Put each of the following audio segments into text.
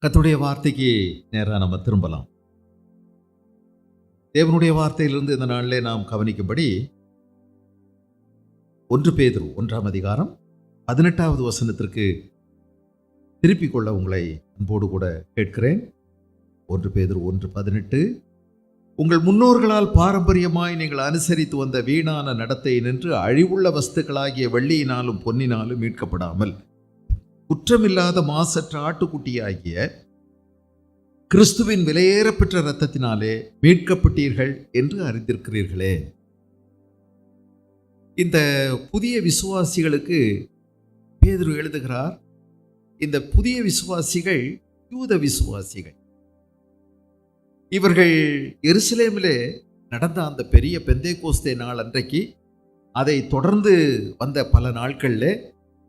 கர்த்தருடைய வார்த்தைக்கு நேராக நம்ம திரும்பலாம். தேவனுடைய வார்த்தையிலிருந்து இந்த நாளிலே நாம் கவனிக்கும்படி 1 பேதுரு 1ஆம் அதிகாரம் 18வது வசனத்திற்கு திருப்பிக் கொள்ள உங்களை அன்போடு கூட கேட்கிறேன். 1 பேதுரு 1:18. உங்கள் முன்னோர்களால் பாரம்பரியமாய் நீங்கள் அனுசரித்து வந்த வீணான நடத்தை நின்று அழிவுள்ள வஸ்துக்களாகிய வெள்ளியினாலும் பொன்னினாலும் மீட்கப்படாமல் குற்றமில்லாத மாசற்ற ஆட்டுக்குட்டியாகிய கிறிஸ்துவின் விலையேறப்பெற்ற இரத்தத்தினாலே மீட்கப்பட்டீர்கள் என்று அறிந்திருக்கிறீர்களே. இந்த புதிய விசுவாசிகளுக்கு பேதுரு எழுதுகிறார். இந்த புதிய விசுவாசிகள் யூத விசுவாசிகள். இவர்கள் எருசலேமிலே நடந்த அந்த பெரிய பெந்தேகோஸ்தே நாள் அன்றைக்கு அதை தொடர்ந்து வந்த பல நாட்களில்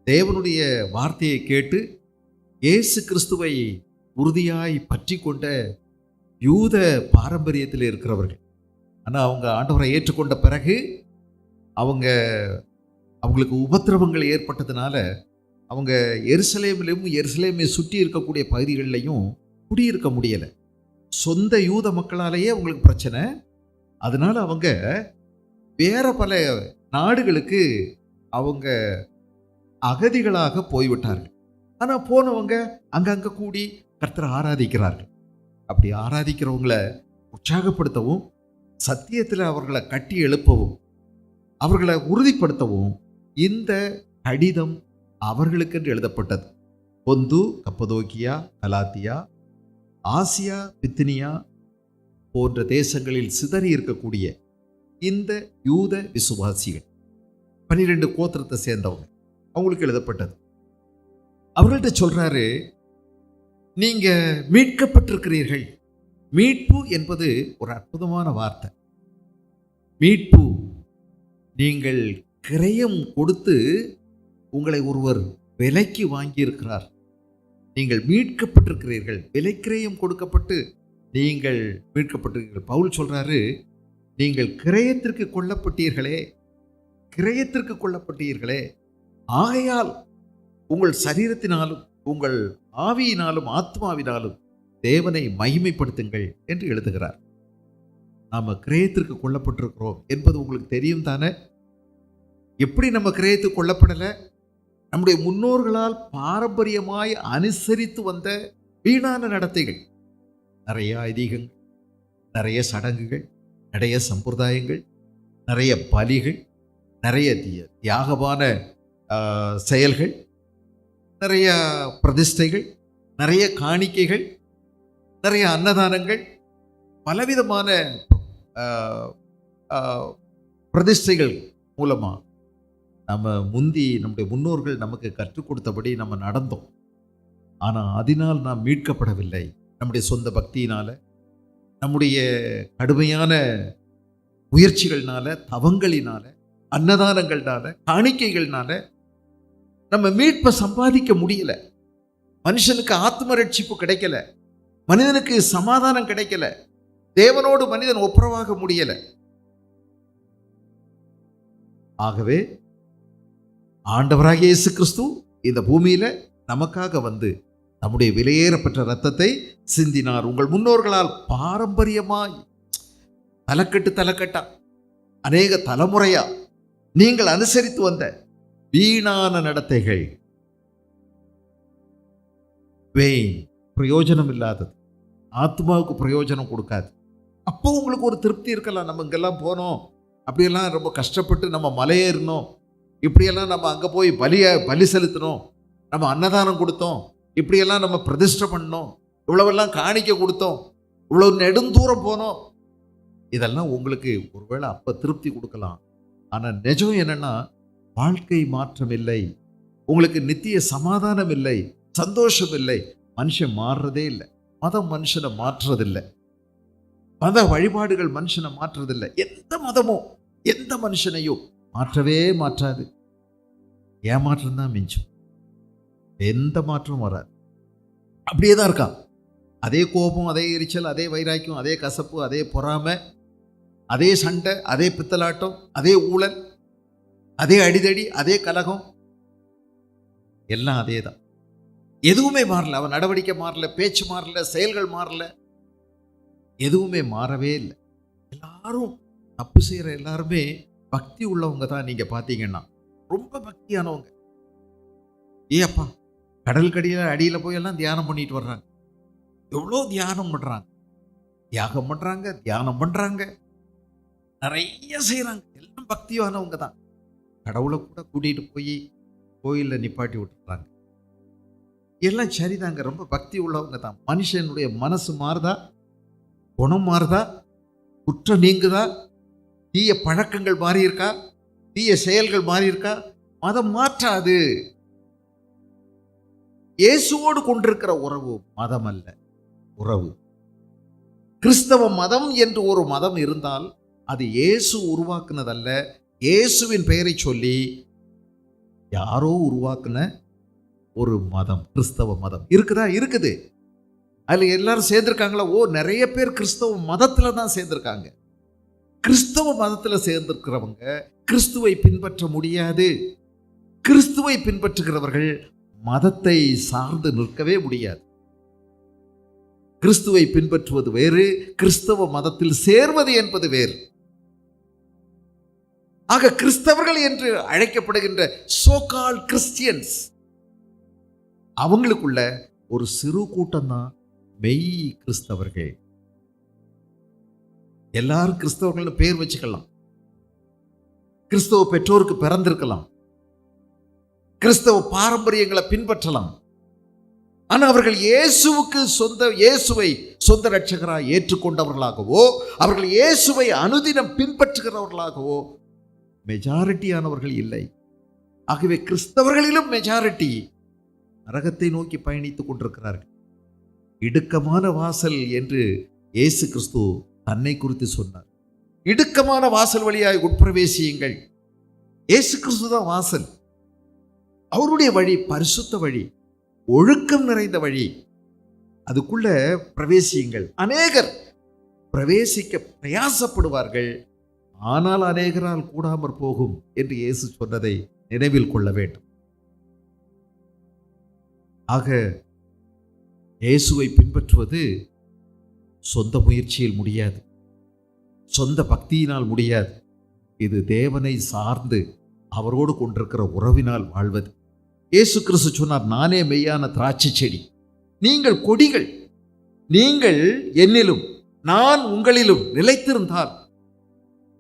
தேவனுடைய வார்த்தையை கேட்டு இயேசு கிறிஸ்துவை உறுதியாய் பற்றி கொண்ட யூத பாரம்பரியத்தில் இருக்கிறவர்கள். ஆனால் அவங்க ஆண்டவரை ஏற்றுக்கொண்ட பிறகு அவங்களுக்கு உபத்திரவங்கள் ஏற்பட்டதுனால அவங்க எருசலேமை சுற்றி இருக்கக்கூடிய பகுதிகளிலையும் குடியிருக்க முடியலை. சொந்த யூத மக்களாலேயே அவங்களுக்கு பிரச்சனை. அதனால அவங்க வேற பல நாடுகளுக்கு அவங்க அகதிகளாக போய்விட்டார்கள். ஆனால் போனவங்க அங்கங்கே கூடி கர்த்தரை ஆராதிக்கிறார்கள். அப்படி ஆராதிக்கிறவங்களை உற்சாகப்படுத்தவும், சத்தியத்தில் அவர்களை கட்டி எழுப்பவும், அவர்களை உறுதிப்படுத்தவும் இந்த கடிதம் அவர்களுக்கென்று எழுதப்பட்டது. பொந்து, கப்பதோக்கியா, கலாத்தியா, ஆசியா, பித்தினியா போன்ற தேசங்களில் சிதறி இருக்கக்கூடிய இந்த யூத விசுவாசிகள் 12 கோத்திரத்தை சேர்ந்தவங்க, அவங்களுக்கு எழுதப்பட்டது. அவர்கள்ட்ட சொல்றாரு, நீங்க மீட்கப்பட்டிருக்கிறீர்கள். மீட்பு என்பது ஒரு அற்புதமான வார்த்தை. மீட்பு, நீங்கள் கிரயம் கொடுத்து உங்களை ஒருவர் விலைக்கு வாங்கியிருக்கிறார். நீங்கள் மீட்கப்பட்டிருக்கிறீர்கள், விலைக்கிரயம் கொடுக்கப்பட்டு நீங்கள் மீட்கப்பட்டிருக்கிறீர்கள். பவுல் சொல்றாரு, நீங்கள் கிரயத்திற்கு கொல்லப்பட்டீர்களே. ஆகையால் உங்கள் சரீரத்தினாலும் உங்கள் ஆவியினாலும் ஆத்மாவினாலும் தேவனை மகிமைப்படுத்துங்கள் என்று எழுதுகிறார். நாம கிரயத்திற்கு கொல்லப்பட்டிருக்கிறோம் என்பது உங்களுக்கு தெரியும் தானே? எப்படி நம்ம கிரயத்துக்கு கொல்லப்படலை? நம்முடைய முன்னோர்களால் பாரம்பரியமாய் அனுசரித்து வந்த வீணான நடத்தைகள், நிறைய ஐதீகங்கள், நிறைய சடங்குகள், நிறைய சம்பிரதாயங்கள், நிறைய பலிகள், நிறைய தியாகமான செயல்கள், நிறைய பிரதிஷ்டைகள், நிறைய காணிக்கைகள், நிறைய அன்னதானங்கள், பலவிதமான பிரதிஷ்டைகள் மூலமாக நம்ம நம்முடைய முன்னோர்கள் நமக்கு கற்றுக் கொடுத்தபடி நம்ம நடந்தோம். ஆனால் அதனால் நாம் மீட்கப்படவில்லை. நம்முடைய சொந்த பக்தியினால, நம்முடைய கடுமையான முயற்சிகள்னால, தவங்களினால, அன்னதானங்கள்னால, காணிக்கைகள்னால நம்ம மீட்பை சம்பாதிக்க முடியல. மனுஷனுக்கு ஆத்ம ரட்சிப்பு கிடைக்கல, மனிதனுக்கு சமாதானம் கிடைக்கல, தேவனோடு மனிதன் ஒப்புரவாக முடியல. ஆகவே ஆண்டவராகிய இயேசு கிறிஸ்து இந்த பூமியில நமக்காக வந்து நம்முடைய விலையேறப்பெற்ற இரத்தத்தை சிந்தினார். உங்கள் முன்னோர்களால் பாரம்பரியமாய் தலைக்கட்டா அநேக தலைமுறையா நீங்கள் அனுசரித்து வந்த வீணான நடத்தைகள், பிரயோஜனம் இல்லாதது, ஆத்மாவுக்கு பிரயோஜனம் கொடுக்காது. அப்போ உங்களுக்கு ஒரு திருப்தி இருக்கலாம். நம்ம இங்கெல்லாம் போனோம், அப்படியெல்லாம் ரொம்ப கஷ்டப்பட்டு நம்ம மலையேறணும், இப்படியெல்லாம் நம்ம அங்கே போய் பலி செலுத்தணும், நம்ம அன்னதானம் கொடுத்தோம், இப்படியெல்லாம் நம்ம பிரதிஷ்டை பண்ணோம், இவ்வளவெல்லாம் காணிக்க கொடுத்தோம், இவ்வளவு நெடுந்தூரம் போனோம். இதெல்லாம் உங்களுக்கு ஒருவேளை அப்போ திருப்தி கொடுக்கலாம். ஆனால் நிஜம் என்னன்னா, வாழ்க்கை மாற்றம் இல்லை, உங்களுக்கு நித்திய சமாதானம் இல்லை, சந்தோஷம் இல்லை. மனுஷன் மாறுறதே இல்லை. மதம் மனுஷனை மாற்றுறதில்லை, மத வழிபாடுகள் மனுஷனை மாற்றுறதில்லை. எந்த மதமோ எந்த மனுஷனையும் மாற்றவே மாற்றாது. ஏமாற்றம் தான் மிஞ்சும், எந்த மாற்றமும் வராது. அப்படியே தான் இருக்கான். அதே கோபம், அதே எரிச்சல், அதே வைராக்கியம், அதே கசப்பு, அதே பொறாமை, அதே சண்டை, அதே பித்தலாட்டம், அதே ஊழல், அதே அடிதடி, அதே கலகம், எல்லாம் அதே தான். எதுவுமே மாறல. அவன் நடவடிக்கை மாறல, பேச்சு மாறல, செயல்கள் மாறல, எதுவுமே மாறவே இல்லை. எல்லாரும் தப்பு செய்யற எல்லாருமே பக்தி உள்ளவங்க தான். நீங்க பாத்தீங்கன்னா ரொம்ப பக்தியானவங்க. ஏப்பா கடல் கடியில அடியில போய் எல்லாம் தியானம் பண்ணிட்டு வர்றாங்க. எவ்வளோ தியானம் பண்றாங்க, தியாகம் பண்றாங்க, தியானம் பண்றாங்க, நிறைய செய்யறாங்க. எல்லாம் பக்தியானவங்க தான். கடவுளை கூட கூட்டிட்டு போய் கோயிலில் நிப்பாட்டி விட்டுறாங்க. எல்லாம் சரிதாங்க, ரொம்ப பக்தி உள்ளவங்க தான். மனுஷனுடைய மனசு மாறுதா, குணம் மாறுதா, குற்றம் நீங்குதா, தீய பழக்கங்கள் மாறி இருக்கா, தீய செயல்கள் மாறி இருக்கா, மதம் மாற்றாது. இயேசுவோடு கொண்டிருக்கிற உறவு மதம் அல்ல, உறவு. கிறிஸ்தவ மதம் என்று ஒரு மதம் இருந்தால் அது இயேசு உருவாக்குனதல்ல. இயேசுவின் பெயரை சொல்லி யாரோ உருவாக்குன ஒரு மதம், கிறிஸ்தவ மதம் இருக்குதா? இருக்குது. அதுல எல்லாரும் சேர்ந்திருக்காங்களா? நிறைய பேர் கிறிஸ்தவ மதத்துல தான் சேர்ந்திருக்காங்க. கிறிஸ்தவ மதத்துல சேர்ந்திருக்கிறவங்க கிறிஸ்துவை பின்பற்ற முடியாது. கிறிஸ்துவை பின்பற்றுகிறவர்கள் மதத்தை சார்ந்து நிற்கவே முடியாது. கிறிஸ்துவை பின்பற்றுவது வேறு, கிறிஸ்தவ மதத்தில் சேர்வது என்பது வேறு. ஆக கிறிஸ்தவர்கள் என்று அழைக்கப்படுகின்ற சோகால் கிறிஸ்டியன்ஸ், அவங்களுக்குள்ள ஒரு சிறு கூட்டம் தான் மெய் கிறிஸ்தவர்கள். எல்லாரும் கிறிஸ்தவர்கள் பேர் வச்சுக்கலாம், கிறிஸ்தவ பெற்றோருக்கு பிறந்திருக்கலாம், கிறிஸ்தவ பாரம்பரியங்களை பின்பற்றலாம். ஆனா அவர்கள் இயேசுவை சொந்த ரட்சகராய் ஏற்றுக்கொண்டவர்களாகவோ, அவர்கள் இயேசுவை அனுதினம் பின்பற்றுகிறவர்களாகவோ மெஜாரிட்டியானவர்கள் இல்லை. ஆகவே கிறிஸ்தவர்களிலும் மெஜாரிட்டி நரகத்தை நோக்கி பயணித்துக் கொண்டிருக்கிறார்கள். இடுக்கமான வாசல் என்று இயேசு கிறிஸ்து தன்னை குறித்து சொன்னார். இடுக்கமான வாசல் வழியாய் உட்பிரவேசியுங்கள். இயேசு கிறிஸ்து தான் வாசல். அவருடைய வழி பரிசுத்த வழி, ஒழுக்கம் நிறைந்த வழி. அதுக்குள்ள பிரவேசியுங்கள். அநேகர் பிரவேசிக்க பிரயாசப்படுவார்கள், ஆனால் அநேகரால் கூடாமற் போகும் என்று இயேசு சொன்னதை நினைவில் கொள்ள வேண்டும். ஆக இயேசுவை பின்பற்றுவது சொந்த முயற்சியில் முடியாது, சொந்த பக்தியினால் முடியாது. இது தேவனை சார்ந்து அவரோடு கொண்டிருக்கிற உறவினால் வாழ்வது. இயேசு கிறிஸ்து சொன்னார், நானே மெய்யான திராட்சை செடி, நீங்கள் கொடிகள். நீங்கள் என்னிலும் நான் உங்களிலும் நிலைத்திருந்தால்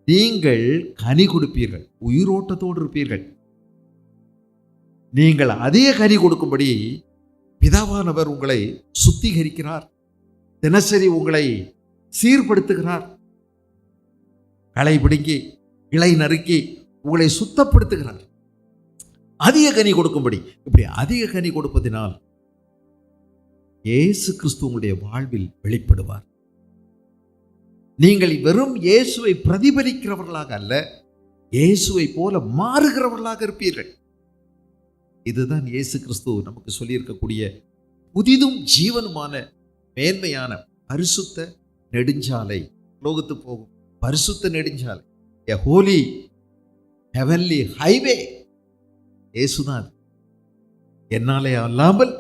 நீங்கள் கனி கொடுப்பீர்கள், உயிரோட்டத்தோடு இருப்பீர்கள். நீங்கள் அதிக கனி கொடுக்கும்படி பிதாவானவர் உங்களை சுத்திகரிக்கிறார், தினசரி உங்களை சீர்படுத்துகிறார். களை பிடுங்கி இலை நறுக்கி உங்களை சுத்தப்படுத்துகிறார், அதிக கனி கொடுக்கும்படி. இப்படி அதிக கனி கொடுப்பதினால் இயேசு கிறிஸ்து உங்களுடைய வாழ்வில் வெளிப்படுவார். நீங்கள் வெறும் இயேசுவை பிரதிபலிக்கிறவர்களாக அல்ல, இயேசுவை போல மாறுகிறவர்களாக இருப்பீர்கள். இதுதான் இயேசு கிறிஸ்து நமக்கு சொல்லியிருக்கக்கூடிய புதிதும் ஜீவனுமான மேன்மையான பரிசுத்த நெடுஞ்சாலை. லோகத்து போகும் பரிசுத்த நெடுஞ்சாலை, a holy heavenly highway. இயேசுதான். என்னாலே அல்லாமல்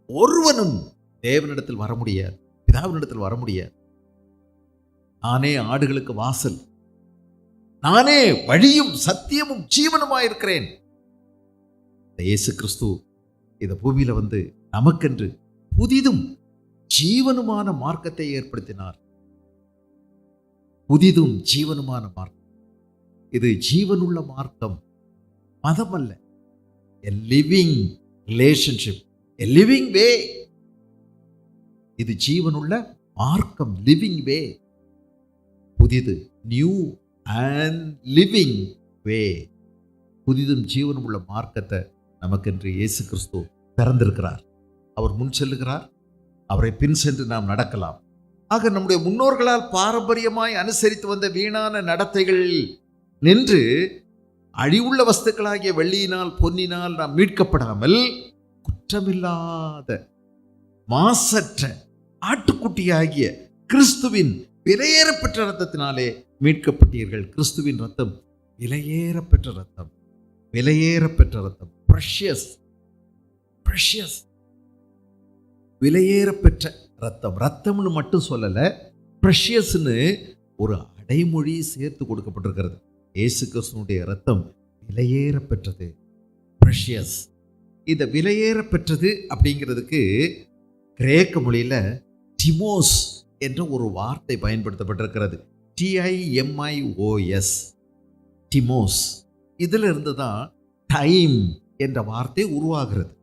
ஒருவனும் தேவனிடத்தில் வர முடியாது, பிதாவினிடத்தில் வர முடியாது. நானே ஆடுகளுக்கு வாசல், நானே வழியும் சத்தியமும் ஜீவனுமாயிருக்கிறேன். இயேசு கிறிஸ்து இந்த பூமியில வந்து நமக்கென்று புதிதும் ஜீவனுமான மார்க்கத்தை ஏற்படுத்தினார். புதிதும் ஜீவனுமான மார்க்கம். இது ஜீவனுள்ள மார்க்கம், மதம் அல்ல. A living relationship, a living way. இது ஜீவனுள்ள மார்க்கம், லிவிங் வே. புதிது, நியூ அண்ட் லிவிங் வே. புதிதும் ஜீவனும் உள்ள மார்க்கத்தை நமக்கென்று இயேசு கிறிஸ்து திறந்திருக்கிறார். அவர் முன் செல்லுகிறார், அவரை பின் சென்று நாம் நடக்கலாம். ஆக நம்முடைய முன்னோர்களால் பாரம்பரியமாய் அனுசரித்து வந்த வீணான நடத்தைகளில் நின்று அழிவுள்ள வஸ்துக்களாகிய வெள்ளியினால் பொன்னினால் நாம் மீட்கப்படாமல் குற்றமில்லாத மாசற்ற ஆட்டுக்குட்டியாகிய கிறிஸ்துவின் விலையேறப்பெற்ற ரத்தத்தினாலே மீட்கப்பட்டீர்கள். கிறிஸ்துவின் ரத்தம் விலையேறப்பெற்ற ரத்தம், விலையேறப்பெற்ற ரத்தம், precious. விலையேற பெற்ற ரத்தம். ரத்தம்னு மட்டும் சொல்லலை, ப்ரெஷியஸ்னு ஒரு அடைமொழி சேர்த்து கொடுக்கப்பட்டிருக்கிறது. இயேசு கிறிஸ்துவினுடைய ரத்தம் விலையேற பெற்றது, ப்ரெஷியஸ். இந்த விலையேற பெற்றது அப்படிங்கிறதுக்கு கிரேக்க மொழியில் டிமோஸ் என்ற ஒரு வார்த்தை பயன்படுத்தப்பட்டிருக்கிறது. TIMIOS, Deimos. இதில் இருந்து தான் டைம் என்ற வார்த்தை உருவாகிறது.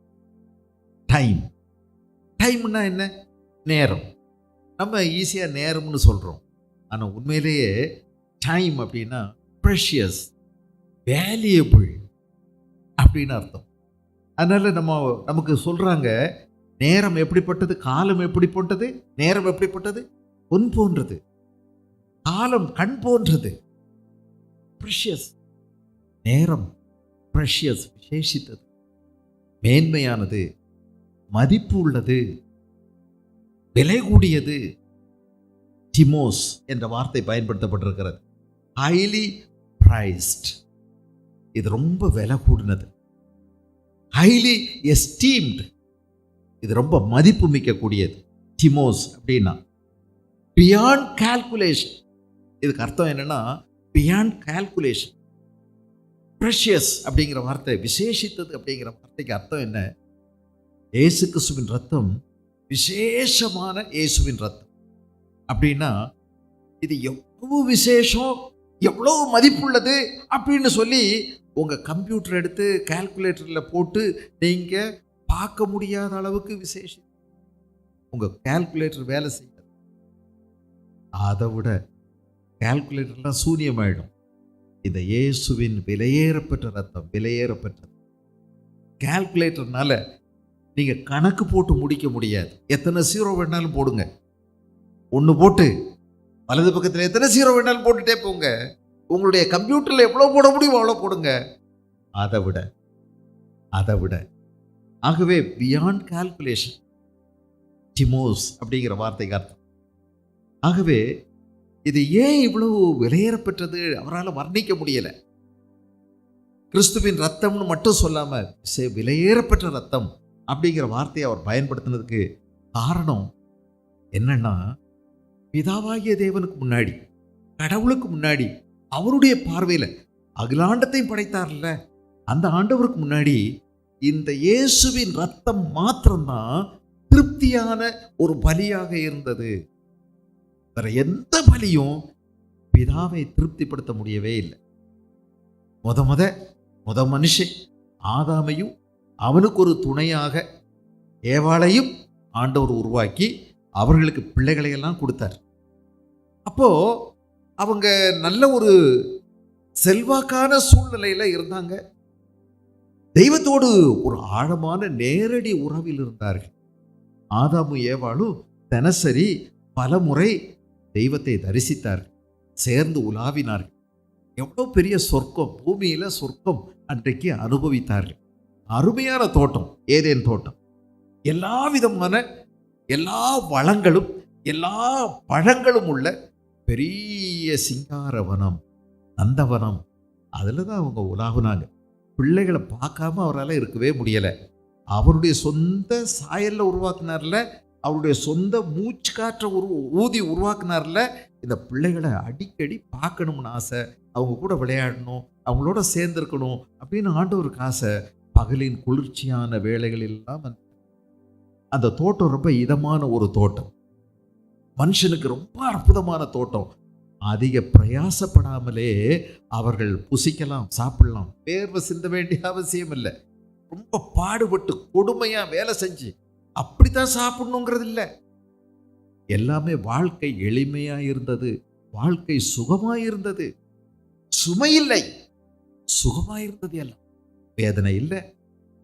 டைம், டைம்னா என்ன? நேரம். நம்ம ஈஸியாக நேரம்னு சொல்கிறோம், ஆனால் உண்மையிலேயே டைம் அப்படின்னா ப்ரெஷியஸ், வேல்யூபிள் அப்படின்னு அர்த்தம். அதனால் நமக்கு சொல்கிறாங்க, நேரம் எப்படிப்பட்டது, காலம் எப்படிப்பட்டது, நேரம் எப்படிப்பட்டது, பொன் போன்றது, காலம் கண் போன்றது. ப்ரெஷியஸ், நேரம் ப்ரெஷியஸ், விசேஷித்தது, மேன்மையானது, மதிப்பு உள்ளது, விலை கூடியது. டிமோஸ் என்ற வார்த்தை பயன்படுத்தப்பட்டிருக்கிறது. ஹைலி பிரைஸ்ட், இது ரொம்ப விலை கூடினது. ஹைலி எஸ்டீம்டு, இது ரொம்ப மதிப்பு மிக்கக்கூடியது. டிமோஸ் அப்படின்னா பியாண்ட் கால்குலேஷன். இதுக்கு அர்த்தம் என்னன்னா பியாண்ட் கால்குலேஷன். ப்ரெஷியஸ் அப்படிங்கிற வார்த்தை, விசேஷித்தது அப்படிங்கிற வார்த்தைக்கு அர்த்தம் என்ன? இயேசு கிறிஸ்துவின் ரத்தம் விசேஷமான இயேசுவின் ரத்தம் அப்படின்னா இது எவ்வளவு விசேஷம், எவ்வளவு மதிப்புள்ளது அப்படின்னு சொல்லி உங்கள் கம்ப்யூட்டர் எடுத்து கால்குலேட்டரில் போட்டு நீங்கள் பார்க்க முடியாத அளவுக்கு விசேஷம். உங்கள் கால்குலேட்டர் வேலை செய்யாது. அதை விட கால்குலேட்டர்லாம் சூன்யமாயிடும். இந்த இயேசுவின் விலையேறப்பெற்ற ரத்தம், விலையேறப்பெற்றது. கால்குலேட்டர்னால நீங்கள் கணக்கு போட்டு முடிக்க முடியாது. எத்தனை ஜீரோ வேணாலும் போடுங்க, ஒன்று போட்டு வலது பக்கத்தில் எத்தனை ஜீரோ வேணாலும் போட்டுட்டே போங்க. உங்களுடைய கம்ப்யூட்டரில் எவ்வளோ போட முடியும் அவ்வளோ போடுங்க. அதை விட ஆகவே பியாண்ட் கால்குலேஷன், டிமோஸ் அப்படிங்கிற வார்த்தைக்கு அர்த்தம். ஆகவே இது ஏன் இவ்வளவு விலையேறப்பெற்றது அவரால் வர்ணிக்க முடியலை. கிறிஸ்துவின் ரத்தம்னு மட்டும் சொல்லாமல் விலையேறப்பெற்ற ரத்தம் அப்படிங்கிற வார்த்தையை அவர் பயன்படுத்தினதுக்கு காரணம் என்னன்னா, பிதாவாகிய தேவனுக்கு முன்னாடி, கடவுளுக்கு முன்னாடி, அவருடைய பார்வையில் அகிலாண்டத்தையும் படைத்தார்ல அந்த ஆண்டவருக்கு முன்னாடி இந்த இயேசுவின் ரத்தம் மாத்திரம்தான் திருப்தியான ஒரு பலியாக இருந்தது. வேற எந்த பலியும் பிதாவை திருப்திப்படுத்த முடியவே இல்லை. முத மனுஷன் ஆதாமையும் அவனுக்கு ஒரு துணையாக ஏவாளையும் ஆண்டவர் உருவாக்கி அவர்களுக்கு பிள்ளைகளை எல்லாம் கொடுத்தார். அப்போ அவங்க நல்ல ஒரு செல்வாக்கான சூழ்நிலையில இருந்தாங்க. தெய்வத்தோடு ஒரு ஆழமான நேரடி உறவில் இருந்தார்கள். ஆதாமும் ஏவாளும் தினசரி பல முறை தெய்வத்தை தரிசித்தார்கள், சேர்ந்து உலாவினார்கள். எவ்வளோ பெரிய சொர்க்கம், பூமியில சொர்க்கம் அன்றைக்கு அனுபவித்தார்கள். அருமையான தோட்டம், ஏதேன் தோட்டம். எல்லா விதமான எல்லா வளங்களும் எல்லா பழங்களும் உள்ள பெரிய சிங்காரவனம், நந்தவனம். அதில் தான் அவங்க உலாவுனாங்க. பிள்ளைகளை பார்க்காம அவரால் இருக்கவே முடியலை. அவருடைய சொந்த சாயலில் உருவாக்குனார்ல, அவருடைய சொந்த மூச்சு காற்றை ஊதி உருவாக்குனார்ல. இந்த பிள்ளைகளை அடிக்கடி பார்க்கணும்னு ஆசை, அவங்க கூட விளையாடணும், அவங்களோட சேர்ந்துருக்கணும் அப்படின்னு ஆண்டவருக்கு ஆசை. பகலின் குளிர்ச்சியான வேளைகள் எல்லாம் அந்த தோட்டம் ரொம்ப இதமான ஒரு தோட்டம், மனுஷனுக்கு ரொம்ப அற்புதமான தோட்டம். அதிக பிரயாசப்படாமலே அவர்கள் புசிக்கலாம், சாப்பிடலாம். வேர்வை சிந்த வேண்டிய அவசியம் இல்லை. ரொம்ப பாடுபட்டு கொடுமையா வேலை செஞ்சு அப்படித்தான் சாப்பிடணுங்கிறது இல்லை. எல்லாமே வாழ்க்கை எளிமையா இருந்தது, வாழ்க்கை சுகமா இருந்தது. சுமை இல்லை, சுகமா இருந்தது. எல்லாம் வேதனை இல்லை,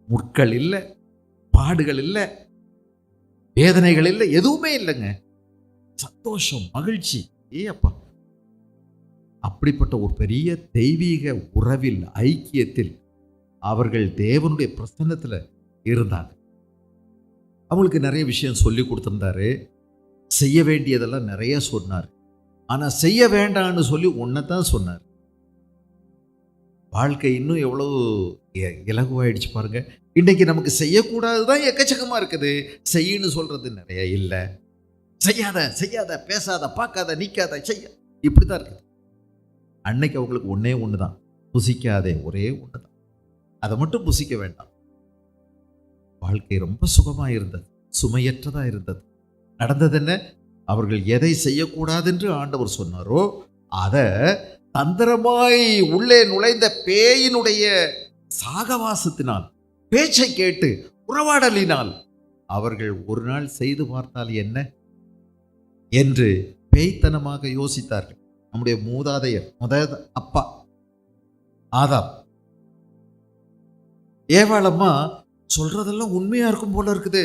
முட்கள் இல்லை, பாடுகள் இல்லை, வேதனைகள் இல்லை, எதுவுமே இல்லைங்க. சந்தோஷம், மகிழ்ச்சி. அப்பா, அப்படிப்பட்ட ஒரு பெரிய தெய்வீக உறவில், ஐக்கியத்தில் அவர்கள் தேவனுடைய பிரசன்னத்தில் இருந்தாங்க. அவங்களுக்கு நிறைய விஷயம் சொல்லி கொடுத்துருந்தாரு, செய்ய வேண்டியதெல்லாம் நிறைய சொன்னார். ஆனால் செய்ய வேண்டான்னு சொல்லி ஒன்றைத்தான் சொன்னார். வாழ்க்கை இன்னும் எவ்வளவு இலகுவாயிடுச்சு பாருங்க. இன்னைக்கு நமக்கு செய்யக்கூடாதுதான் எக்கச்சக்கமா இருக்குது, செய்யன்னு சொல்றது நிறைய இல்லை. செய்யாத செய்யாத, பேசாத, பார்க்காத, நிக்காத, செய்ய, இப்படிதான் இருக்குது. அன்னைக்கு அவங்களுக்கு ஒன்னே ஒண்ணுதான், புசிக்காதே, ஒரே ஒண்ணுதான், அதை மட்டும் புசிக்க வேண்டாம். வாழ்க்கை ரொம்ப சுகமா இருந்தது, சுமையற்றதா இருந்தது. நடந்தது என்ன? அவர்கள் எதை செய்யக்கூடாது என்று ஆண்டவர் சொன்னாரோ அதை தந்திரமாய் உள்ளே நுழைந்த பேயினுடைய சாகவாசத்தினால், பேச்சை கேட்டு, உறவாடலினால் அவர்கள் ஒரு நாள் செய்து பார்த்தால் என்ன என்று பேய்த்தனமாக யோசித்தார்கள். நம்முடைய மூதாதையர், அப்பா ஆதாம், ஏவாளம்மா சொல்றதெல்லாம் உண்மையா இருக்கும் போல இருக்குது.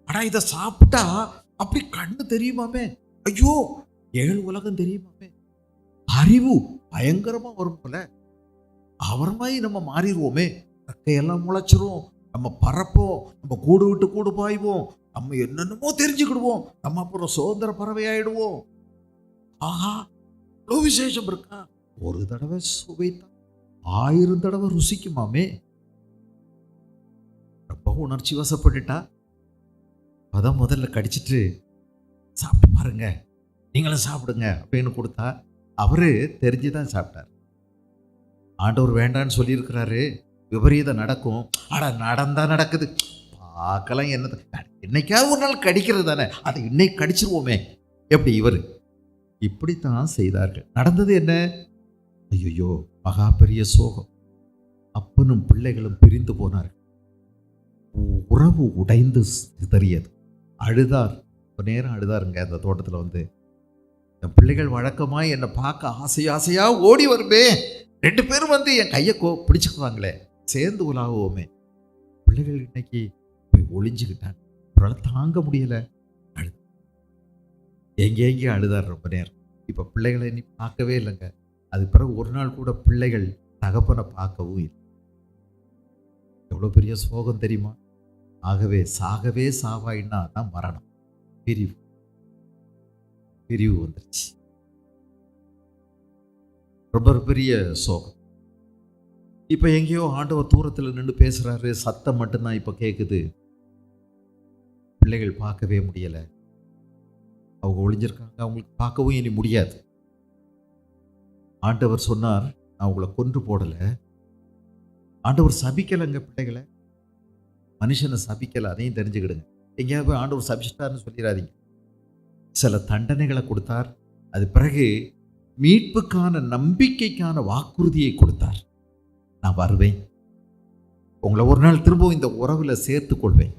ஆனா இதை சாப்பிட்டா அப்படி கண்ணு தெரியுமாமே, ஐயோ 7 உலகம் தெரியுமாமே, அறிவு பயங்கரமா வரும் போல, அவர் மாதிரி நம்ம மாறிடுவோமே, கையெல்லாம் முளைச்சிரும், நம்ம பறப்போம், நம்ம கூடு விட்டு கூடு பாய்வோம், நம்ம என்னென்னமோ தெரிஞ்சுக்கிடுவோம், நம்ம அப்புறம் சுதந்திர பறவை ஆயிடுவோம். ஆஹா, இவ்வளோ விசேஷம் இருக்கா? ஒரு தடவை சுவைத்தா 1000 தடவை ருசிக்குமாமே. ரொம்ப உணர்ச்சி வசப்பட்டுட்டா அதான் முதல்ல கடிச்சிட்டு சாப்பிட்டு பாருங்க, நீங்களும் சாப்பிடுங்க அப்படின்னு கொடுத்தா அவரு தெரிஞ்சுதான் சாப்பிட்டார். ஆண்டவர் வேண்டான்னு சொல்லியிருக்கிறாரு, விபரீதம் நடக்கும். ஆனா நடந்தா நடக்குது, பார்க்கலாம், என்ன என்னைக்காவது ஒரு நாள் கடிக்கிறது தானே, அதை இன்னைக்கு கடிச்சிருவோமே. எப்படி இவர் இப்படித்தான் செய்தார்கள். நடந்தது என்ன? ஐயோ, மகா பெரிய சோகம். அப்பனும் பிள்ளைகளும் பிரிந்து போனார்கள், உறவு உடைந்து சிதறியது. அழுதார், ஒரு நேரம் அழுதாருங்க. அந்த தோட்டத்தில் வந்து என் பிள்ளைகள் வழக்கமாய் என்னை பார்க்க ஆசையா ஓடி வருமே, 2 பேரும் வந்து என் கையை பிடிச்சுக்குவாங்களே, சேர்ந்து உலாகுவோமே. பிள்ளைகள் இன்னைக்கு போய் ஒளிஞ்சுக்கிட்டாங்க, அவரால் தாங்க முடியல, அழுது எங்கே அழுதார் ரொம்ப நேரம். இப்போ பிள்ளைகளை இனி பார்க்கவே இல்லைங்க. அது பிறகு ஒரு நாள் கூட பிள்ளைகள் தகப்பனை பார்க்கவும் இல்லை. எவ்வளோ பெரிய சோகம் தெரியுமா? ஆகவே சாகவே சாவாயின்னா தான் மரணம், பிரிவு வந்துருச்சு. ரொம்ப பெரிய சோகம். இப்போ எங்கேயோ ஆண்டவர் தூரத்தில் நின்று பேசுறாரு, சத்தம் மட்டும்தான் இப்போ கேட்குது. பிள்ளைகள் பார்க்கவே முடியலை, அவங்க ஒளிஞ்சிருக்காங்க, அவங்களுக்கு பார்க்கவும் இனி முடியாது. ஆண்டவர் சொன்னார், நான் உங்களை கொன்று போடலை. ஆண்டவர் சபிக்கலைங்க பிள்ளைகளை, மனுஷனை சபிக்கலை, அதையும் தெரிஞ்சுக்கிடுங்க. எங்கேயாவது ஆண்டவர் சபிச்சிட்டாருன்னு சொல்லிடாதீங்க. சில தண்டனைகளை கொடுத்தார், அது பிறகு மீட்புக்கான நம்பிக்கைக்கான வாக்குறுதியை கொடுத்தார். நான் வருவேன், உங்களை ஒரு நாள் திரும்பவும் இந்த உறவுல சேர்த்து கொள்வேன்,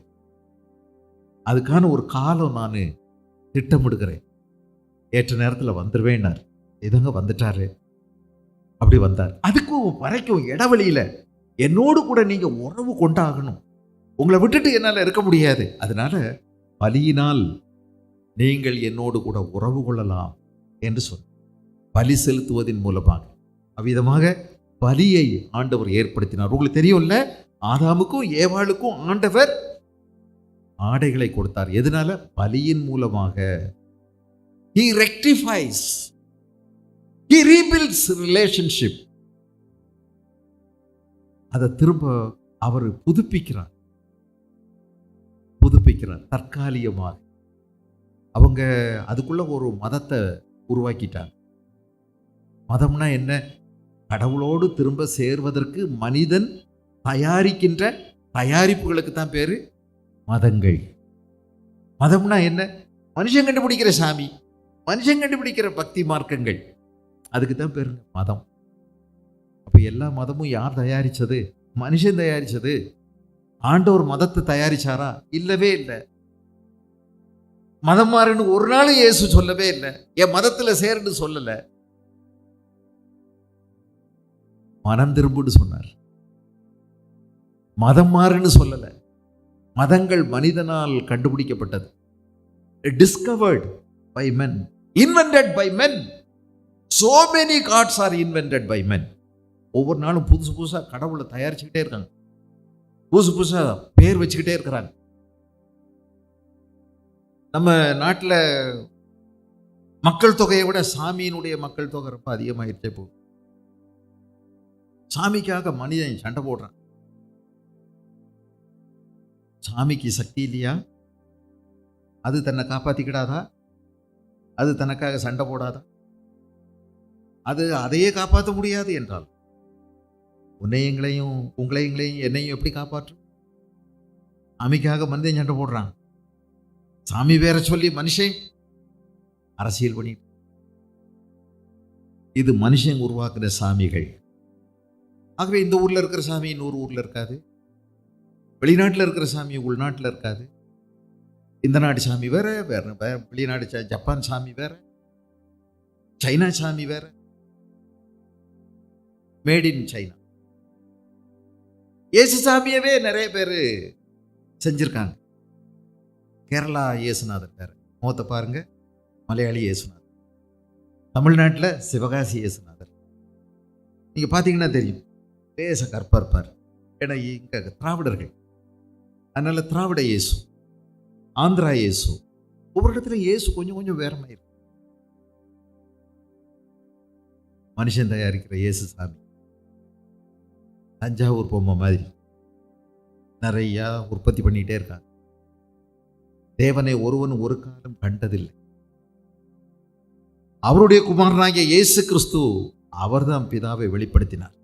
அதுக்கான ஒரு காலம் நான் திட்டமிடுகிறேன், ஏற்ற நேரத்தில் வந்துடுவேன்னார். இதுங்க வந்துட்டாரு. அப்படி வந்தார். அதுக்கும் வரைக்கும் இடைவெளியில என்னோடு கூட நீங்க உறவு கொண்டாகணும், உங்களை விட்டுட்டு என்னால் இருக்க முடியாது, அதனால பலியினால் நீங்கள் என்னோடு கூட உறவு கொள்ளலாம் என்று சொன்னார். பலி செலுத்துவதன் மூலமாக அவ்விதமாக பலியை ஆண்டவர் ஏற்படுத்தினார். உங்களுக்கு தெரியும்ல, ஆதாமுக்கும் ஏவாளுக்கும் ஆண்டவர் ஆடைகளை கொடுத்தார். எதனால? பலியின் மூலமாக. He rectifies, he rebuilds relationship. அதை திரும்ப அவர் புதுப்பிக்கிறார் தற்காலிகமாக. அவங்க அதுக்குள்ள ஒரு மதத்தை உருவாக்கிட்டாங்க. மதம்னா என்ன? கடவுளோடு திரும்ப சேர்வதற்கு மனிதன் தயாரிக்கின்ற தயாரிப்புகளுக்கு தான் பேரு மதங்கள். மதம்னா என்ன? மனுஷன் கண்டுபிடிக்கிற சாமி, மனுஷன் கண்டுபிடிக்கிற பக்தி மார்க்கங்கள், அதுக்கு தான் பேரு மதம். அப்ப எல்லா மதமும் யார் தயாரிச்சது? மனுஷன் தயாரிச்சது. ஆண்டவர் மதத்தை தயாரிச்சாரா? இல்லவே இல்லை. மதம் மாறுன்னு ஒரு நாளும் இயேசு சொல்லவே இல்லை, என் மதத்துல சேருன்னு சொல்லல. மனம் திரும்புன்னு சொன்னார், மதம் மாறுன்னு சொல்லல. மதங்கள் மனிதனால் கண்டுபிடிக்கப்பட்டது, discovered by men, invented by men. So many gods are invented by men. ஒவ்வொரு நாளும் புதுசு புதுசா கடவுளை தயாரிச்சுக்கிட்டே இருக்காங்க, புதுசு புதுசா பேர் வச்சுக்கிட்டே இருக்கிறாங்க. நம்ம நாட்டில் மக்கள் தொகையை விட சாமியினுடைய மக்கள் தொகை ரொம்ப அதிகமாகிட்டே போகுது. சாமிக்காக மனிதன் சண்டை போடுறான். சாமிக்கு சக்தி இல்லையா? அது தன்னை காப்பாற்றிக்கிடாதா? அது தனக்காக சண்டை போடாதா? அது அதையே காப்பாற்ற முடியாது என்றால் உன்னையங்களையும் உங்களையும் என்னையும் எப்படி காப்பாற்றும்? சாமிக்காக மனிதன் சண்டை போடுறான். சாமி வேற சொல்லி மனுஷன் அரசியல் பண்ணி. இது மனுஷன் உருவாக்குற சாமிகள். ஆகவே இந்த ஊர்ல இருக்கிற சாமி இன்னொரு ஊர்ல இருக்காது. வெளிநாட்டில் இருக்கிற சாமி உள்நாட்டில் இருக்காது. இந்த நாட்டு சாமி வேற வேற, வெளிநாடு ஜப்பான் சாமி வேற, சைனா சாமி வேற, மேட் இன் சைனா. இயேசு சாமியவே நிறைய பேர் செஞ்சிருக்காங்க. கேரளா இயேசுநாதர் வேற, முகத்தை பாருங்க, மலையாளி இயேசுநாதர். தமிழ்நாட்டில் சிவகாசி இயேசுநாதர். நீங்க பார்த்தீங்கன்னா தெரியும், பேச கற்பா இருப்பார். ஏன்னா இங்க திராவிடர்கள், அதனால திராவிட இயேசு, ஆந்திரா இயேசு, ஒவ்வொரு இடத்துல இயேசு கொஞ்சம் கொஞ்சம் வேறமாயிருக்கு. மனுஷன் தயாரிக்கிற இயேசு சாமி தஞ்சாவூர் பொம்மை மாதிரி நிறைய உற்பத்தி பண்ணிட்டே இருக்காங்க. தேவனை ஒருவன் ஒரு காலம் கண்டதில்லை. அவருடைய குமாரனாகிய இயேசு கிறிஸ்து அவர்தான் பிதாவை வெளிப்படுத்தினார்.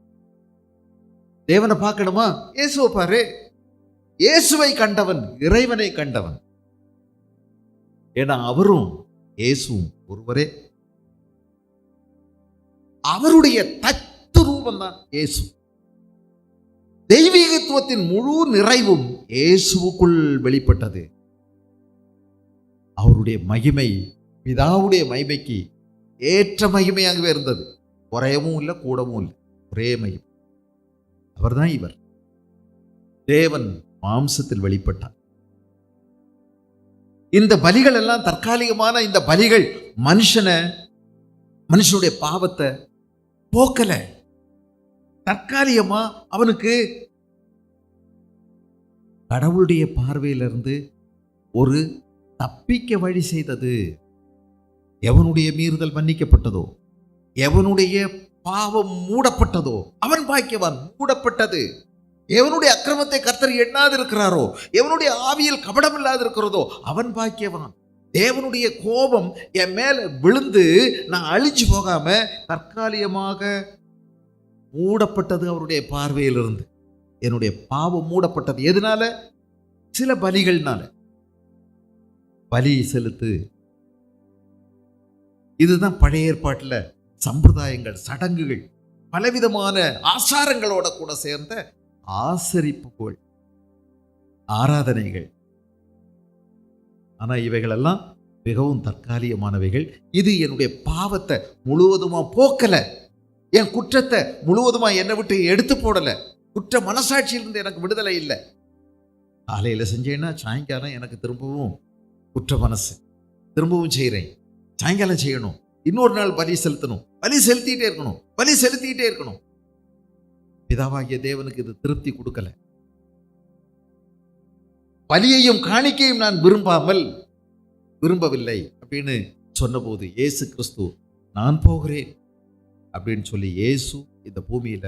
தேவனை பார்க்கணுமா? இயேசுவை பாரு. இயேசுவை கண்டவன் இறைவனை கண்டவன். ஏன்னா அவரும் இயேசுவும் ஒருவரே. அவருடைய தத்து ரூபம் தான் இயேசு. தெய்வீகத்துவத்தின் முழு நிறைவும் இயேசுவுக்குள் வெளிப்பட்டது. அவருடைய மகிமை பிதாவுடைய மகிமைக்கு ஏற்ற மகிமையாகவே இருந்தது. குறையவும் இல்லை, கூடவும் இல்லை, ஒரே மகிமை. அவர்தான் இவர். தேவன் மாம்சத்தில் வெளிப்பட்டார். இந்த பலிகள் எல்லாம் தற்காலிகமான இந்த பலிகள் மனுஷனுடைய பாவத்தை போக்கல. தற்காலிகமா அவனுக்கு கடவுளுடைய பார்வையிலிருந்து ஒரு தப்பிக்க வழி செய்தது. எவனுடைய மீறுதல் மன்னிக்கப்பட்டதோ, எவனுடைய பாவம் மூடப்பட்டதோ அவன் பாக்கியவான். மூடப்பட்டது. எவனுடைய அக்கிரமத்தை கர்த்தர் எண்ணாது இருக்கிறாரோ, எவனுடைய ஆவியில் கபடம் இல்லாது இருக்கிறதோ அவன் பாக்கியவான். தேவனுடைய கோபம் என் மேல விழுந்து நான் அழிஞ்சு போகாம தற்காலிகமாக மூடப்பட்டது. அவருடைய பார்வையிலிருந்து என்னுடைய பாவம் மூடப்பட்டது. எதனால? சில பலிகள்னால. பலி செலுத்து. இதுதான் பழைய ஏற்பாட்டில் சம்பிரதாயங்கள், சடங்குகள், பலவிதமான ஆசாரங்களோட கூட சேர்ந்த ஆசரிப்புகள், ஆராதனைகள். ஆனா இவைகளெல்லாம் மிகவும் தற்காலிகமானவைகள். இது என்னுடைய பாவத்தை முழுவதுமா போக்கல, என் குற்றத்தை முழுவதுமா என்னை விட்டு எடுத்து போடல. குற்ற மனசாட்சியிலிருந்து எனக்கு விடுதலை இல்லை. காலையில செஞ்சேன்னா சாயங்காலம் எனக்கு திரும்பவும் குற்ற மனசு, திரும்பவும் செய்கிறேன். சாயங்காலம் செய்யணும், இன்னொரு நாள் பலி செலுத்தணும், பலி செலுத்திட்டே இருக்கணும், பலி செலுத்திட்டே இருக்கணும். பிதாவாகிய தேவனுக்கு இது திருப்தி கொடுக்கல. பலியையும் காணிக்கையும் நான் விரும்பவில்லை அப்படின்னு சொன்னபோது இயேசு கிறிஸ்து நான் போகிறேன் அப்படின்னு சொல்லி இயேசு இந்த பூமியில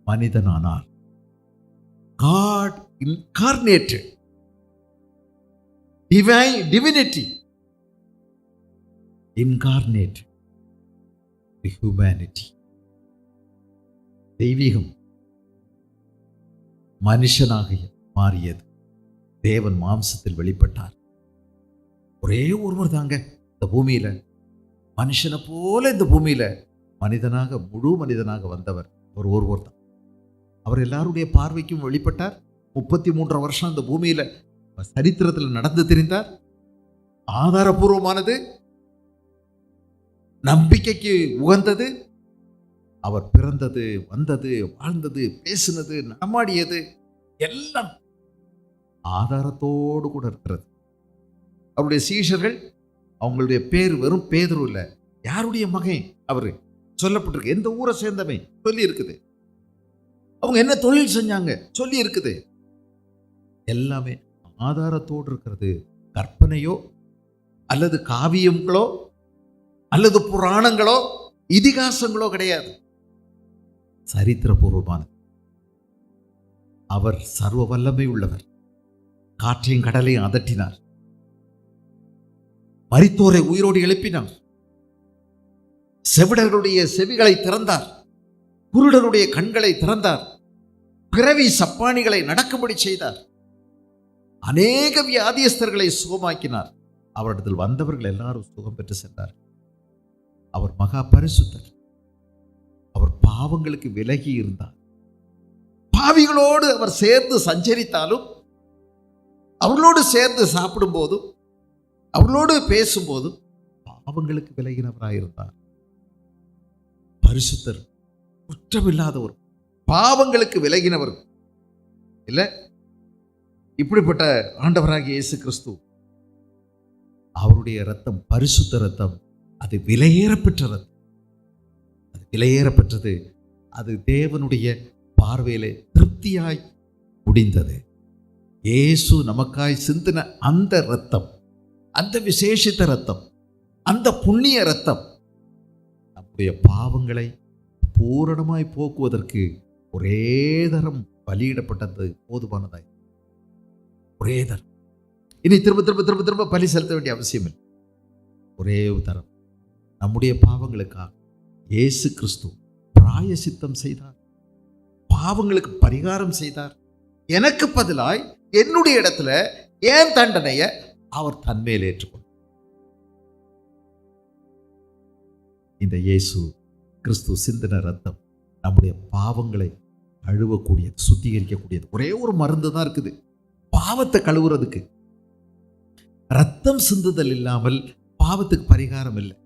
மனிதனானார். God incarnated, divine divinity incarnated the humanity. தெய்வீகம் மனுஷனாக மாறியது. தேவன் மாம்சத்தில் வெளிப்பட்டார். ஒரே ஒருவர் தாங்க இந்த பூமியில, மனுஷனை போல இந்த பூமியில மனிதனாக, முழு மனிதனாக வந்தவர் ஒரு ஒருவர் தான். அவர் எல்லாருடைய பார்வைக்கும் வெளிப்பட்டார். 33 வருஷம் இந்த பூமியில சரித்திரத்தில் நடந்து தெரிந்தார். ஆதாரபூர்வமானது, நம்பிக்கைக்கு உகந்தது. அவர் பிறந்தது, வந்தது, வாழ்ந்தது, பேசினது, நடமாடியது எல்லாம் ஆதாரத்தோடு கூட இருக்கிறது. அவருடைய சீஷர்கள், அவங்களுடைய பேர் வெறும் பேதுரு இல்லை, யாருடைய மகன் அவரு சொல்லப்பட்டிருக்கு, எந்த ஊரை சேர்ந்தவன் சொல்லி இருக்குது, அவங்க என்ன தொழில் செஞ்சாங்க சொல்லி இருக்குது. எல்லாமே ஆதாரத்தோடு இருக்கிறது. கற்பனையோ அல்லது காவியங்களோ அல்லது புராணங்களோ இதிகாசங்களோ கிடையாது. சரித்திரபூர்வமானது. அவர் சர்வ வல்லமை உள்ளவர், காற்றையும் கடலையும் அதட்டினார். மரித்தோரை உயிரோடு எழுப்பினார். செவிடர்களுடைய செவிகளை திறந்தார். குருடருடைய கண்களை திறந்தார். பிறவி சப்பானிகளை நடக்கும்படி செய்தார். அநேக வியாதியஸ்தர்களை சுகமாக்கினார். அவரிடத்தில் வந்தவர்கள் எல்லாரும் சுகம் பெற்று சென்றார். அவர் மகா பரிசுத்தர். அவர் பாவங்களுக்கு விலகி இருந்தார். பாவிகளோடு அவர் சேர்ந்து சஞ்சரித்தாலும், அவர்களோடு சேர்ந்து சாப்பிடும் போதும், அவர்களோடு பேசும்போதும் பாவங்களுக்கு விலகினவராயிருந்தார். பரிசுத்தர், குற்றமில்லாதவர், பாவங்களுக்கு விலகினவர் இல்ல. இப்படிப்பட்ட ஆண்டவராகிய இயேசு கிறிஸ்து, அவருடைய ரத்தம் பரிசுத்த ரத்தம், அது விலையேறப்பெற்ற ரத்தம். அது விலையேறப்பெற்றது. அது தேவனுடைய பார்வையிலே திருப்தியாய் முடிந்தது. இயேசு நமக்காய் சிந்தின அந்த ரத்தம், அந்த விசேஷித்த ரத்தம், அந்த புண்ணிய ரத்தம் நம்முடைய பாவங்களை பூரணமாய் போக்குவதற்கு ஒரே தரம் பலியிடப்பட்டது போதுமானதாய். ஒரே தரம். இனி திரும்ப திரும்ப திரும்ப திரும்ப பலி செலுத்த வேண்டிய அவசியம் இல்லை. ஒரே தரம் நம்முடைய பாவங்களுக்காக இயேசு கிறிஸ்து பிராயசித்தம் செய்தார். பாவங்களுக்கு பரிகாரம் செய்தார். எனக்கு பதிலாய் என்னுடைய இடத்துல ஏன் தண்டனையை அவர் தன்மேல் ஏற்றுக்கொண்டார். இந்த இயேசு கிறிஸ்து சிந்தின ரத்தம் நம்முடைய பாவங்களை கழுவக்கூடியது, சுத்திகரிக்கக்கூடியது. ஒரே ஒரு மருந்து தான் இருக்குது பாவத்தை கழுவுறதுக்கு. ரத்தம் சிந்துதல் இல்லாமல் பாவத்துக்கு பரிகாரம் இல்லை.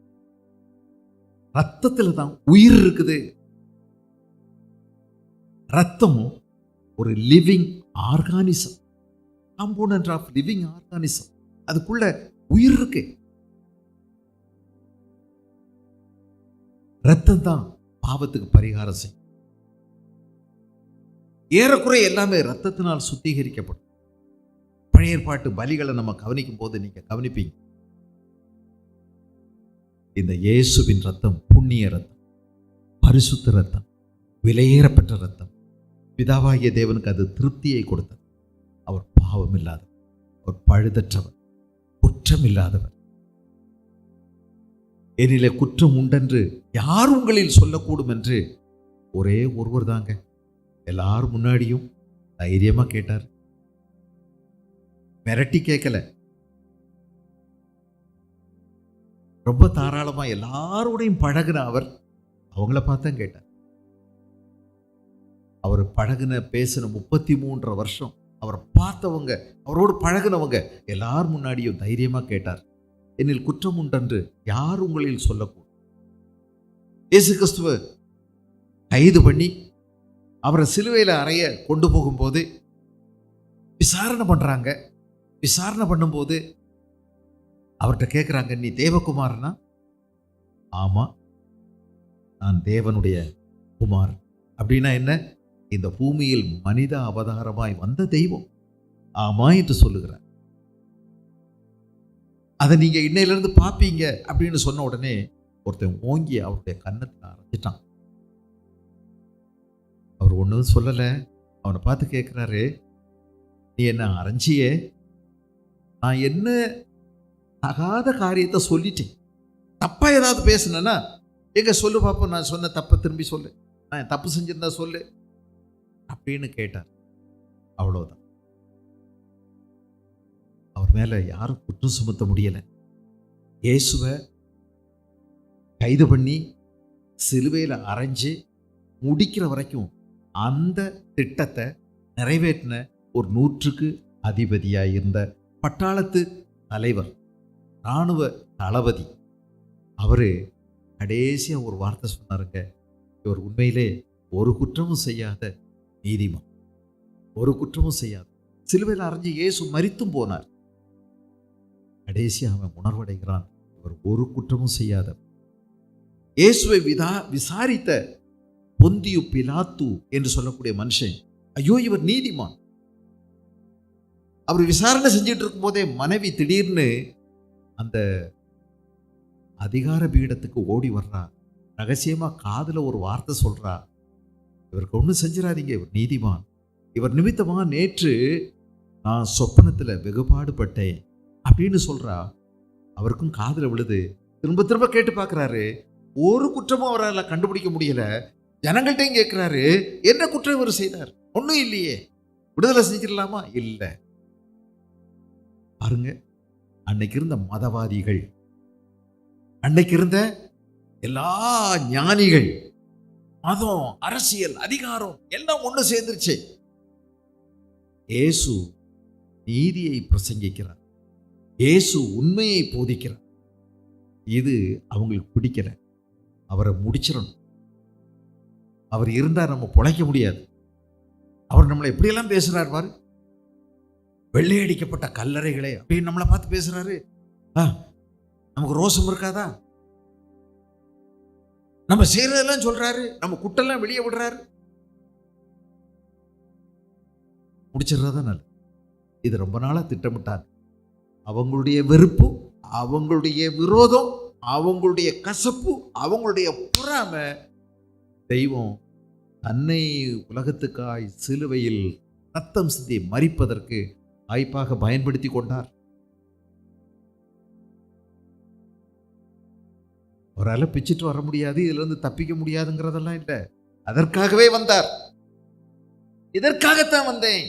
ரத்தத்தில் தான் உயிர் இருக்குது. ரத்தம் ஒரு living organism, component of living organism. அதுக்குள்ள உயிர் இருக்கு. ரத்தம் தான் பாவத்துக்கு பரிகாரம் செய்யும். ஏறக்குறைய எல்லாமே ரத்தத்தினால் சுத்திகரிக்கப்படும். பழைய ஏற்பாட்டு பலிகளை நம்ம கவனிக்கும் போது நீங்க கவனிப்பீங்க, இந்த இயேசுவின் ரத்தம் புண்ணிய ரத்தம், பரிசுத்த ரத்தம், விலையேறப்பெற்ற ரத்தம். பிதாவாகிய தேவனுக்கு அது திருப்தியை கொடுத்தது. அவர் பாவம் இல்லாதவர், அவர் பழுதற்றவர், குற்றம் இல்லாதவர். என்னிலே குற்றம் உண்டென்று யார் உங்களில் சொல்லக்கூடும் என்று ஒரே ஒருவர் தாங்க எல்லாரும் முன்னாடியும் தைரியமா கேட்டார். மிரட்டி கேட்கல, ரொம்ப தாராளமா எல்லாரோடையும் பழகின அவர் அவங்கள பார்த்தா கேட்டார். அவர் பழகின பேசின 33 வருஷம் அவரை பார்த்தவங்க, அவரோடு பழகினவங்க எல்லாரும் முன்னாடியும் தைரியமா கேட்டார், என்னில் குற்றம் உண்டென்று யார் உங்களில் சொல்லக்கூடும். இயேசு கிறிஸ்துவை கைது பண்ணி அவரை சிலுவையில் அறைய கொண்டு போகும்போது விசாரணை பண்றாங்க. விசாரணை பண்ணும்போது அவர்கிட்ட கேட்குறாங்க, நீ தேவகுமாரனா? ஆமா, நான் தேவனுடைய குமாரன். அப்படின்னா என்ன? இந்த பூமியில் மனித அவதாரமாய் வந்த தெய்வம். ஆமா என்று சொல்லுகிறார். அதை நீங்க இன்னையிலிருந்து பார்ப்பீங்க அப்படின்னு சொன்ன உடனே ஒருத்தன் ஓங்கி அவருடைய கன்னத்தில் அரைஞ்சிட்டான். அவர் ஒன்றும் சொல்லலை. அவனை பார்த்து கேட்குறாரு, நீ என்ன அரைஞ்சியே? நான் என்ன தகாத காரியத்தை சொல்லிட்டேன், தப்பா ஏதாவது பேசுனேன்னா எங்க சொல்லு பாப்போம், நான் சொன்ன தப்பை திரும்பி சொல்லு, நான் தப்பு செஞ்சிருந்தா சொல்லு அப்படின்னு கேட்டார். அவ்வளவுதான். அவர் மேல யாரும் குற்றம் சுமத்த முடியல. இயேசுவை கைது பண்ணி சிலுவையில் அரைஞ்சு முடிக்கிற வரைக்கும் அந்த திட்டத்தை நிறைவேற்றின ஒரு 100க்கு அதிபதியாக இருந்த பட்டாளத்து தலைவர், இராணுவ தளபதி, அவரு கடைசியா ஒரு வார்த்தை சொன்னாருங்க, இவர் உண்மையிலே ஒரு குற்றமும் செய்யாத நீதிமான், ஒரு குற்றமும் செய்யாத. சிலுவையில் அரைஞ்சு இயேசு மரித்தும் போனார். கடைசியா அவன் உணர்வடைகிறான், இவர் ஒரு குற்றமும் செய்யாத. இயேசுவை விசாரித்த பொந்தியு பிலாத்து என்று சொல்லக்கூடிய மனுஷன், ஐயோ இவர் நீதிமான். அவர் விசாரணை செஞ்சிட்டு இருக்கும் போதே மனைவி திடீர்னு அந்த அதிகார பீடத்துக்கு ஓடி வர்றா. ரகசியமா காதுல ஒரு வார்த்தை சொல்றா, இவருக்கு ஒன்றும் செஞ்சிடாதீங்க, இவர் நீதிமான். இவர் நிமித்தமா நேற்று நான் சொப்பனத்தில் வெகுபாடுபட்டேன் அப்படின்னு சொல்றா. அவருக்கும் காதுல விழுது. திரும்ப திரும்ப கேட்டு பார்க்குறாரு. ஒரு குற்றமும் அவரால் கண்டுபிடிக்க முடியல. ஜனங்கள்கிட்டையும் கேட்கிறாரு, என்ன குற்றம் இவர் செய்தார்? ஒன்றும் இல்லையே, விடுதலை செஞ்சிடலாமா? இல்லை. பாருங்க, அன்னைக்கு இருந்த மதவாதிகள், அன்னைக்கு இருந்த எல்லா ஞானிகள், மதம், அரசியல், அதிகாரம் எல்லாம் ஒன்று சேர்ந்துருச்சு. இயேசு நீதியை பிரசங்கிக்கிறார், இயேசு உண்மையை போதிக்கிறார். இது அவங்களுக்கு பிடிக்கல. அவரை முடிச்சிடணும். அவர் இருந்தால் நம்ம பொழைக்க முடியாது. அவர் நம்மளை எப்படியெல்லாம் பேசுறார் பாரு. வெள்ளையடிக்கப்பட்ட கல்லறைகளே அப்படின்னு நம்மளை பார்த்து பேசுறாரு. நமக்கு ரோசம் இருக்காதா? நம்ம செய்யறதெல்லாம் சொல்றாரு, நம்ம குட்டெல்லாம் வெளியே விடுறாரு. முடிச்சிடறதான் நல்லது. இது ரொம்ப நாளா திட்டமிட்டார். அவங்களுடைய வெறுப்பு, அவங்களுடைய விரோதம், அவங்களுடைய கசப்பு, அவங்களுடைய பொறாமை, தெய்வம் தன்னை உலகத்துக்காய் சிலுவையில் ரத்தம் சிந்தி மரிப்பதற்கு வாய்ப்பாக பயன்படுத்தி கொண்டார். அவரால் பிச்சுட்டு வர முடியாது, இதுல இருந்து தப்பிக்க முடியாதுங்கிறதெல்லாம் இல்லை. அதற்காகவே வந்தார். இதற்காகத்தான் வந்தேன்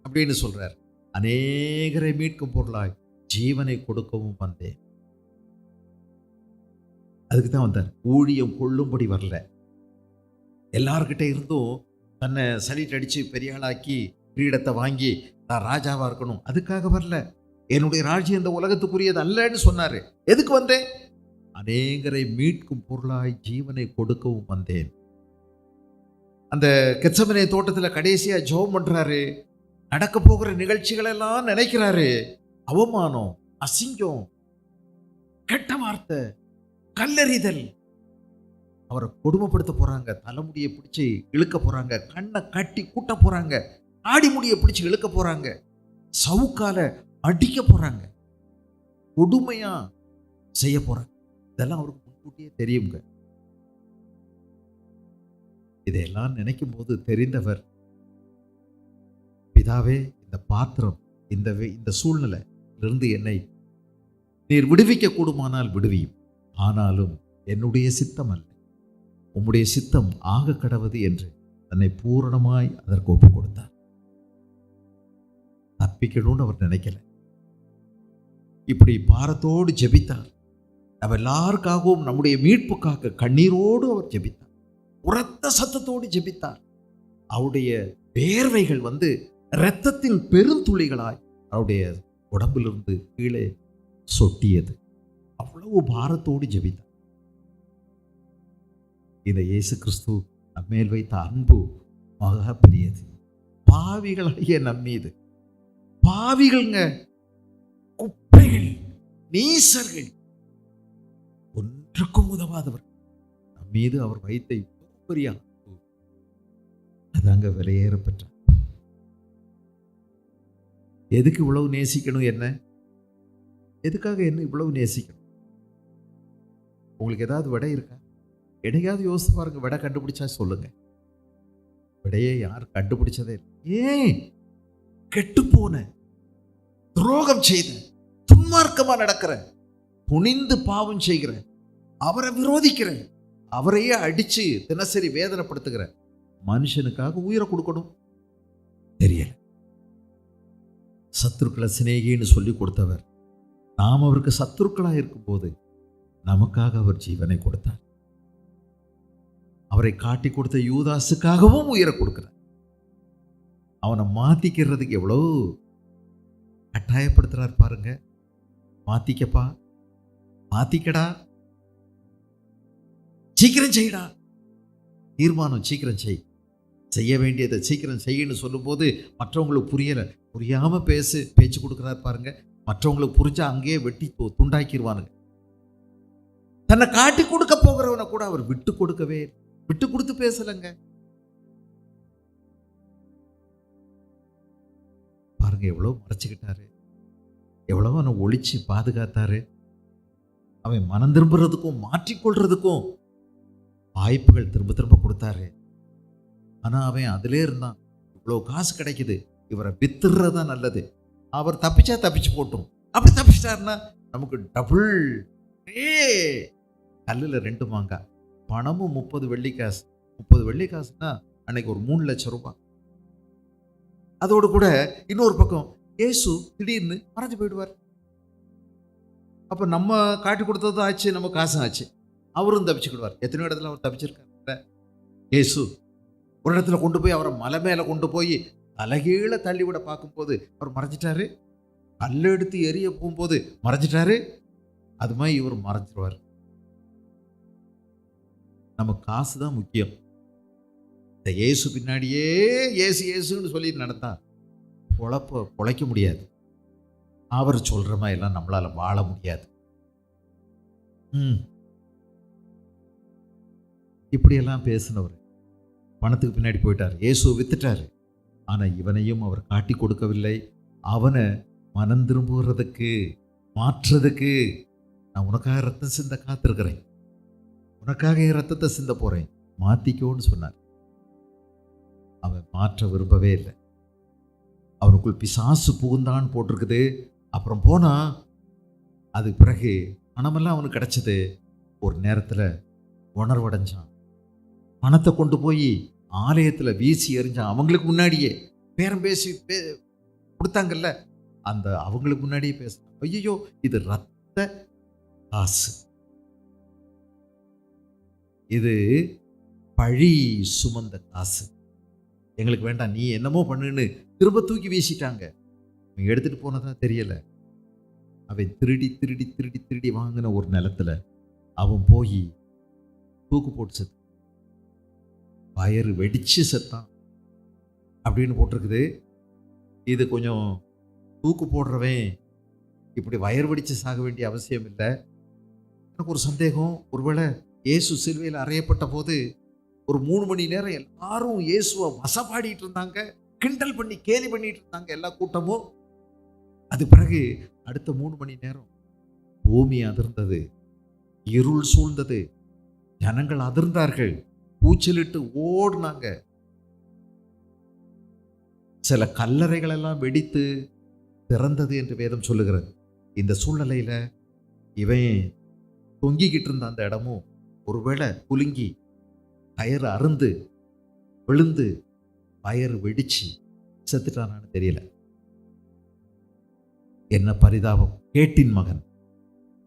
அப்படின்னு சொல்றார். அநேகரை மீட்கும் பொருளாய் ஜீவனை கொடுக்கவும் வந்தேன். அதுக்கு தான் வந்தார். ஊழியம் கொள்ளும்படி வரல. எல்லார்கிட்ட இருந்தும் தன்னை சலிட்டு அடிச்சு பெரிய ஆளாக்கி கிரீடத்தை வாங்கி நான் ராஜாவா இருக்கணும், அதுக்காக வரல. என்னுடைய ராஜ்யம் இந்த உலகத்துக்குரியது அல்லன்னு சொன்னாரு. எதுக்கு வந்தேன்? அநேகரை மீட்கும் பொருளாய் ஜீவனை கொடுக்கவும் வந்தேன். அந்த கெத்செமனே தோட்டத்தில் கடைசியா ஜெபம் பண்றாரு. நடக்க போகிற நிகழ்ச்சிகள் எல்லாம் நினைக்கிறாரு. அவமானம், அசிங்கம், கெட்ட வார்த்தை, கல்லெறிதல், அவரை கொடுமைப்படுத்த போறாங்க, தலைமுடியை பிடிச்சி இழுக்க போறாங்க, கண்ணை கட்டி கூட்ட போறாங்க, ஆடி முடியை பிடிச்சி இழுக்க போறாங்க, சவுக்கால அடிக்க போறாங்க, கொடுமையா செய்ய போறாங்க. இதெல்லாம் அவருக்கு முன்கூட்டியே தெரியுங்க. இதையெல்லாம் நினைக்கும் போது தெரிந்தவர், பிதாவே இந்த பாத்திரம், இந்த சூழ்நிலை இருந்து என்னை நீர் விடுவிக்க கூடுமானால் விடுவியும், ஆனாலும் என்னுடைய சித்தம் அல்ல, உம்முடைய சித்தம் ஆக கடவது என்று தன்னை பூரணமாய் அதற்கு ஒப்புக் கொடுத்தார். தப்பிக்கணும்னு அவர் நினைக்கல. இப்படி பாரத்தோடு ஜெபித்தார். நம்ம எல்லாருக்காகவும் நம்முடைய மீட்புக்காக கண்ணீரோடு அவர் ஜெபித்தார். உரத்த சத்தத்தோடு ஜெபித்தார். அவருடைய வேர்வைகள் இரத்தத்தின் பெருந்துளிகளாய் அவருடைய உடம்பிலிருந்து கீழே சொட்டியது. அவ்வளவு பாரத்தோடு ஜெபித்தார். இந்த இயேசு கிறிஸ்து நம்மேல் வைத்த அன்பு மகா பெரியது. பாவிகளாகிய நம்மீது, பாவிகள்ங்க, குப்பைகள், நீசர்கள், ஒன்றுக்கும் உதவாதவர் நம்மீது அவர் வைத்த பெரிய அன்பு, அதாங்க விலையேற பெற்றார். எதுக்கு இவ்வளவு நேசிக்கணும்? என்ன எதுக்காக என்ன இவ்வளவு நேசிக்கணும்? உங்களுக்கு ஏதாவது விடை இருக்கா? எடையாவது யோசித்து பாருங்க. விடை கண்டுபிடிச்சா சொல்லுங்க. விடையே யார் கண்டுபிடிச்சதே இல்லை. ஏன் கெட்டு போன, துரோகம் செய்த, துன்மார்க்கமா நடக்கிற, துணிந்து பாவம் செய்கிற, அவரை விரோதிக்கிற, அவரையே அடிச்சு தினசரி வேதனைப்படுத்துகிற மனுஷனுக்காக உயிரை கொடுக்கணும் தெரியல. சத்துருக்களை சிநேகின்னு சொல்லி கொடுத்தவர், நாம் அவருக்கு சத்துருக்களாக இருக்கும் போது நமக்காக அவர் ஜீவனை கொடுத்தார். அவரை காட்டி கொடுத்த யூதாசுக்காகவும் உயிரை கொடுக்கிறார். அவனை மாத்திக்கிறதுக்கு எவ்வளவு கட்டாயப்படுத்துறார் பாருங்க. மாத்திக்கப்பா, மாத்திக்கடா, சீக்கிரம் செய்யடா, தீர்மானம் சீக்கிரம் செய்ய வேண்டியதை சீக்கிரம் செய்யன்னு சொல்லும் போது மற்றவங்களுக்கு புரியாம பேச்சு கொடுக்கிறார் பாருங்க. மற்றவங்களுக்கு புரிஞ்சா அங்கேயே வெட்டி துண்டாக்கிடுவானுங்க. தன்னை காட்டி கொடுக்க போகிறவனை கூட அவர் விட்டு கொடுத்து பேசலங்க. பாருங்க, எவ்வளவு மறைச்சுக்கிட்டாரு, எவ்வளவு அவனை ஒளிச்சு பாதுகாத்தாரு. அவன் மனம் திரும்புறதுக்கும் மாற்றிக்கொள்றதுக்கும் வாய்ப்புகள் திரும்ப திரும்ப கொடுத்தாரு. ஆனா அவன் அதிலே இருந்தான். இவ்வளவு காசு கிடைக்குது, இவரை வித்துறதான் நல்லது. அவர் தப்பிச்சா தப்பிச்சு போட்டும். அப்படி தப்பிச்சிட்டாருன்னா நமக்கு டபுள். கல்லுல 2 மாங்காய். பணமும் 30 வெள்ளிக்காசு. 30 வெள்ளிக்காசுன்னா அன்னைக்கு ஒரு 3 லட்சம் ரூபாய். அதோடு கூட இன்னொரு பக்கம் இயேசு திடீர்னு மறைஞ்சு போயிடுவார். அப்ப நம்ம காட்டி கொடுத்ததும் ஆச்சு, நம்ம காசும் ஆச்சு. அவரும் தப்பிச்சுக்கிடுவார். எத்தனையோ இடத்துல அவர் தப்பிச்சிருக்காரு. இயேசு ஒரு இடத்துல கொண்டு போய் அவரை மலை மேல கொண்டு போய் தலைகீழ தள்ளிவிட பார்க்கும்போது அவர் மறைஞ்சிட்டாரு. கல் எடுத்து எரிய போகும்போது மறைஞ்சிட்டாரு. அது மாதிரி இவர் மறைஞ்சிருவார். நம்ம காசு தான் முக்கியம். இந்த இயேசு பின்னாடியே இயேசு இயேசுன்னு சொல்லி நடத்தா பொழைக்க முடியாது. அவர் சொல்ற மாதிரி எல்லாம் நம்மளால வாழ முடியாது. இப்படியெல்லாம் பேசினவர் பணத்துக்கு பின்னாடி போயிட்டார். இயேசுவை வித்துட்டாரு. ஆனா இவனையும் அவர் காட்டி கொடுக்கவில்லை. அவனை மனம் திரும்புகிறதுக்கு, மாற்றுறதுக்கு, நான் உனக்காக ரத்தம் சிந்த காத்திருக்கிறேன், உனக்காக என் ரத்தத்தை சிந்த போறேன், மாத்திக்கோன்னு சொன்னார். அவன் மாற்ற விரும்பவே இல்லை. அவனுக்குள் பிசாசு புகுந்தான்னு போட்டிருக்குது. அப்புறம் போனா அது பிறகு பணமெல்லாம் அவனுக்கு கிடைச்சது. ஒரு நேரத்தில் உணர்வடைஞ்சான். பணத்தை கொண்டு போய் ஆலயத்தில் வீசி எறிஞ்சான். அவங்களுக்கு முன்னாடியே பேரம் பேசி கொடுத்தாங்கல்ல, அந்த அவங்களுக்கு முன்னாடியே பேசினான். ஐயோ, இது ரத்த காசு, இது பழி சுமந்த காசு, எங்களுக்கு வேண்டாம், நீ என்னமோ பண்ணுன்னு திரும்ப தூக்கி வீசிட்டாங்க. எடுத்துட்டு போனதா தெரியல. அவன் திருடி திருடி திருடி திருடி வாங்கின ஒரு நிலத்துல அவன் போய் தூக்கு போட்டு செத்தான். வயிறு வெடிச்சு செத்தான் அப்படின்னு போட்டிருக்குது. இது கொஞ்சம் தூக்கு போடுறவன் இப்படி வயிறு வெடிச்சு சாக வேண்டிய அவசியம் இல்லை. எனக்கு ஒரு சந்தேகம், ஒருவேளை இயேசு சிலுவையில் அறையப்பட்ட போது ஒரு 3 மணி நேரம் எல்லாரும் இயேசுவை வசப்பாடிட்டு இருந்தாங்க, கிண்டல் பண்ணி கேலி பண்ணிட்டு இருந்தாங்க எல்லா கூட்டமும். அது பிறகு அடுத்த 3 மணி நேரம் பூமி அதிர்ந்தது, இருள் சூழ்ந்தது, ஜனங்கள் அதிர்ந்தார்கள், கூச்சலிட்டு ஓடினாங்க. சில கல்லறைகள் எல்லாம் வெடித்து திறந்தது என்று வேதம் சொல்லுகிறது. இந்த சூழ்நிலையில இவன் தொங்கிக்கிட்டு இருந்த அந்த இடமும் ஒருவேளை குலுங்கி கயிறு அருந்து விழுந்து வயிறு வெடிச்சு செத்துட்டானான்னு தெரியல. என்ன பரிதாபம்! கேட்டின் மகன்,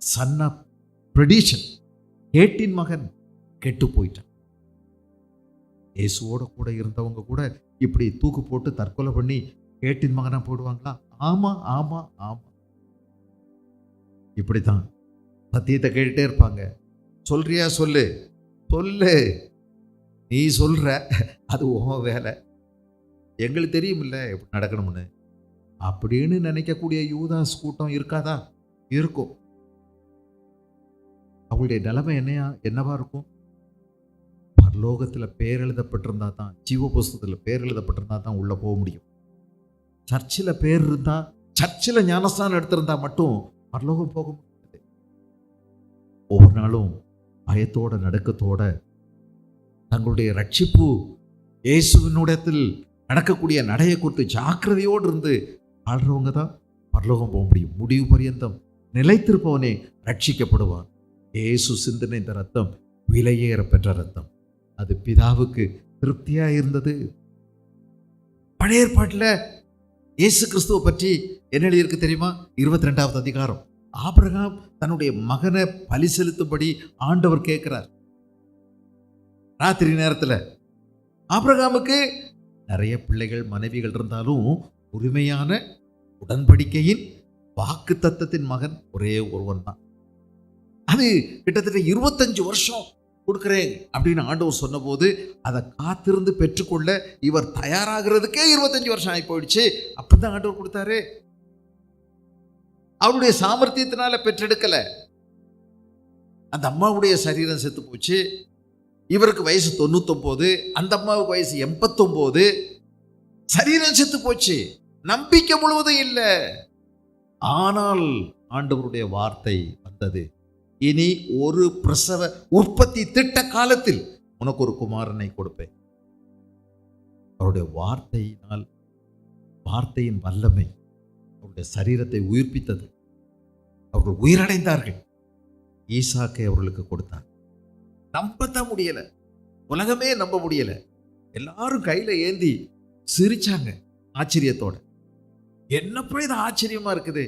சன் ஆஃப் பெர்டிஷன், கேட்டின் மகன் கெட்டு போயிட்டான். இயேசுவோட கூட இருந்தவங்க கூட இப்படி தூக்கு போட்டு தற்கொலை பண்ணி கேட்டின் மகனா போடுவாங்களா? ஆமா ஆமா ஆமா. இப்படித்தான் சத்தியத்தை கேட்டுட்டே இருப்பாங்க. சொல்றியா? சொல்லு சொல்லு, நீ சொல்ற, அது உன் வேலை, எங்களுக்கு தெரியும் இல்லை எப்படி நடக்கணும்னு அப்படின்னு நினைக்கக்கூடிய யூதாஸ் கூட்டம் இருக்காதா? இருக்கும். அவங்களுடைய நிலைமை என்னவா இருக்கும்? பரலோகத்தில் பேர் எழுதப்பட்டிருந்தா தான், ஜீவ புஸ்தகத்தில் பேர் எழுதப்பட்டிருந்தா தான் உள்ள போக முடியும். சர்ச்சில் பேர் இருந்தா, சர்ச்சில் ஞானஸ்தானம் எடுத்திருந்தா மட்டும் பரலோகம் போக முடியாது. ஒவ்வொரு நாளும் பயத்தோட நடுக்கத்தோட தங்களுடைய ரட்சிப்பு இயேசுவினுடத்தில் நடக்கக்கூடிய நடையை குறித்து ஜாக்கிரதையோடு இருந்து ஆடுறவங்க தான் பரலோகம் போக முடியும். முடிவு பரியந்தம் நிலைத்திருப்பவனே ரட்சிக்கப்படுவான். இயேசு சிந்தின இந்த ரத்தம் விலையேற பெற்ற ரத்தம். அது பிதாவுக்கு திருப்தியா இருந்தது. பழைய ஏற்பாட்டில் இயேசு கிறிஸ்துவை பற்றி என்ன எழுதியிருக்கு தெரியுமா? 22வது அதிகாரம். ஆபிரகாம் தன்னுடைய மகனை பலி செலுத்தும்படி ஆண்டவர் கேட்கிறார். ராத்திரி நேரத்தில் ஆபிரகாமுக்கு நிறைய பிள்ளைகள் மனைவிகள் இருந்தாலும் உரிமையான உடன்படிக்கையின் வாக்கு தத்தத்தின் மகன் ஒரே ஒருவன் தான். அது கிட்டத்தட்ட 25 வருஷம் கொடுக்கிறேன் அப்படின்னு ஆண்டவர் சொன்ன போது அதை காத்திருந்து பெற்றுக்கொள்ள இவர் தயாராகிறதுக்கே 25 வருஷம் ஆகி போயிடுச்சு. அப்படிதான் ஆண்டவர் கொடுத்தாரு. அவருடைய சாமர்த்தியத்தினால பெற்றெடுக்கல. அந்த அம்மாவுடைய சரீரம் செத்து போச்சு. இவருக்கு வயசு 99, அந்த அம்மாவுக்கு வயசு 89. சரீரம் செத்து போச்சு, நம்பிக்கை முழுவதும் இல்லை. ஆனால் ஆண்டவருடைய வார்த்தை வந்தது, இனி ஒரு பிரசவ உற்பத்தி திட்ட காலத்தில் உனக்கு ஒரு குமாரனை கொடுப்பேன். அவருடைய வார்த்தையினால் வார்த்தையின் வல்லமை அவருடைய சரீரத்தை உயிர்ப்பித்தது. அவர்கள் உயிரடைந்தார்கள். ஈசாக்கை அவர்களுக்கு கொடுத்தார். நம்பத்தான் முடியல, உலகமே நம்ப முடியல. எல்லாரும் கையில ஏந்தி சிரிச்சாங்க ஆச்சரியத்தோட. என்னப்பா இது ஆச்சரியமா இருக்குது,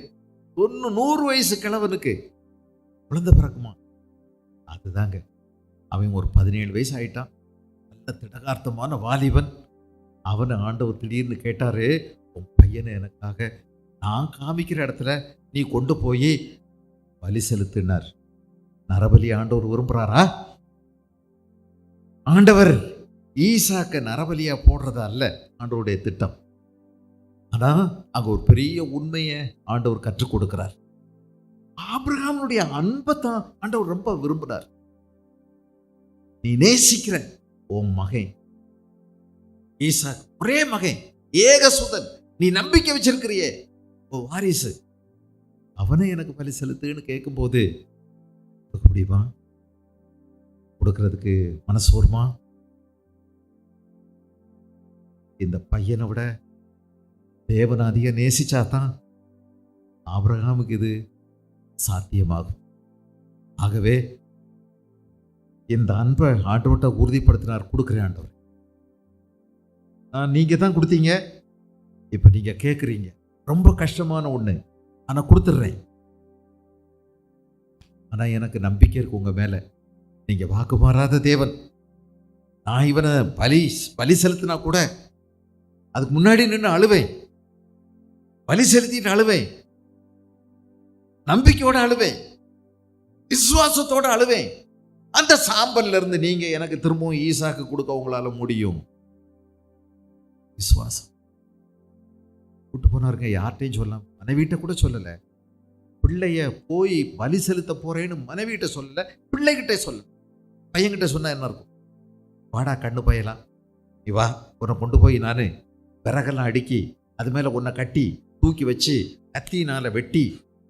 100 வயசு கிழவனுக்கு குழந்தை பிறக்குமா? அதுதாங்க, அவன் ஒரு 17 வயசு ஆயிட்டான். நல்ல திடகார்த்தமான வாலிபன். அவனை ஆண்டவர் திடீர்னு கேட்டாரு, உன் பையனை எனக்காக நான் காமிக்கிற இடத்துல நீ கொண்டு போய் பலி செலுத்தினார். நரபலி ஆண்டவர் விரும்புறாரா? ஆண்டவர் ஈசாக்க நரபலியா போடுறதா அல்ல ஆண்டவருடைய திட்டம். ஆனா அங்க ஒரு பெரிய உண்மையை ஆண்டவர் கற்றுக் கொடுக்கிறார். ஆபிரகாமுடைய அன்பை தான் ஆண்டவர் ரொம்ப விரும்பினார். நீ நேசிக்கிற உன் மகன் ஈசாக், ஒரே மகன், ஏகசுதன், நீ நம்பிக்கை வச்சிருக்கிறியே ஓ வாரிசு, அவனை எனக்கு பலி செலுத்துன்னு கேட்கும்போது கொடுக்க முடியுமா? கொடுக்கறதுக்கு மனசு வருமா? இந்த பையனை விட தேவனை அதிக நேசிச்சாதான் ஆபிரகாமுக்கு இது சாத்தியமாகும். ஆகவே இந்த அன்பை ஆண்டவர்கிட்ட உறுதிப்படுத்தினார். கொடுக்குறேன் ஆண்டவர், நீங்க தான் கொடுத்தீங்க, இப்ப நீங்க கேட்குறீங்க, ரொம்ப கஷ்டமான ஒண்ணு, ஆனா கொடுத்துட்றேன். ஆனா எனக்கு நம்பிக்கை இருக்கு உங்க மேல, நீங்க வாக்கு மாறாத தேவன். நான் இவனை பலி செலுத்தினா கூட அதுக்கு முன்னாடி நின்று அழுவேன், பலி செலுத்திட்டு அழுவேன், நம்பிக்கையோட அழுவேன், விசுவாசத்தோட அழுவேன். அந்த சாம்பல்ல இருந்து நீங்க எனக்கு திரும்பவும் ஈசாக்கு கொடுக்க உங்களால முடியும். விசுவாசம். கூட்டு போனாருங்க, யார்கிட்டையும் சொல்லலாம், மனைவிட்ட கூட சொல்லல. பிள்ளைய போய் பலி செலுத்த போறேன்னு மனைவிட்ட சொல்லல, பிள்ளைகிட்ட சொல்ல. பையன்கிட்ட சொன்னா என்ன இருக்கும்? வாடா கண்ணு பையலாம், நீ வா, உன்னை கொண்டு போய் நான் விறகெல்லாம் அடுக்கி அது மேல உன்னை கட்டி தூக்கி வச்சு கத்தினால வெட்டி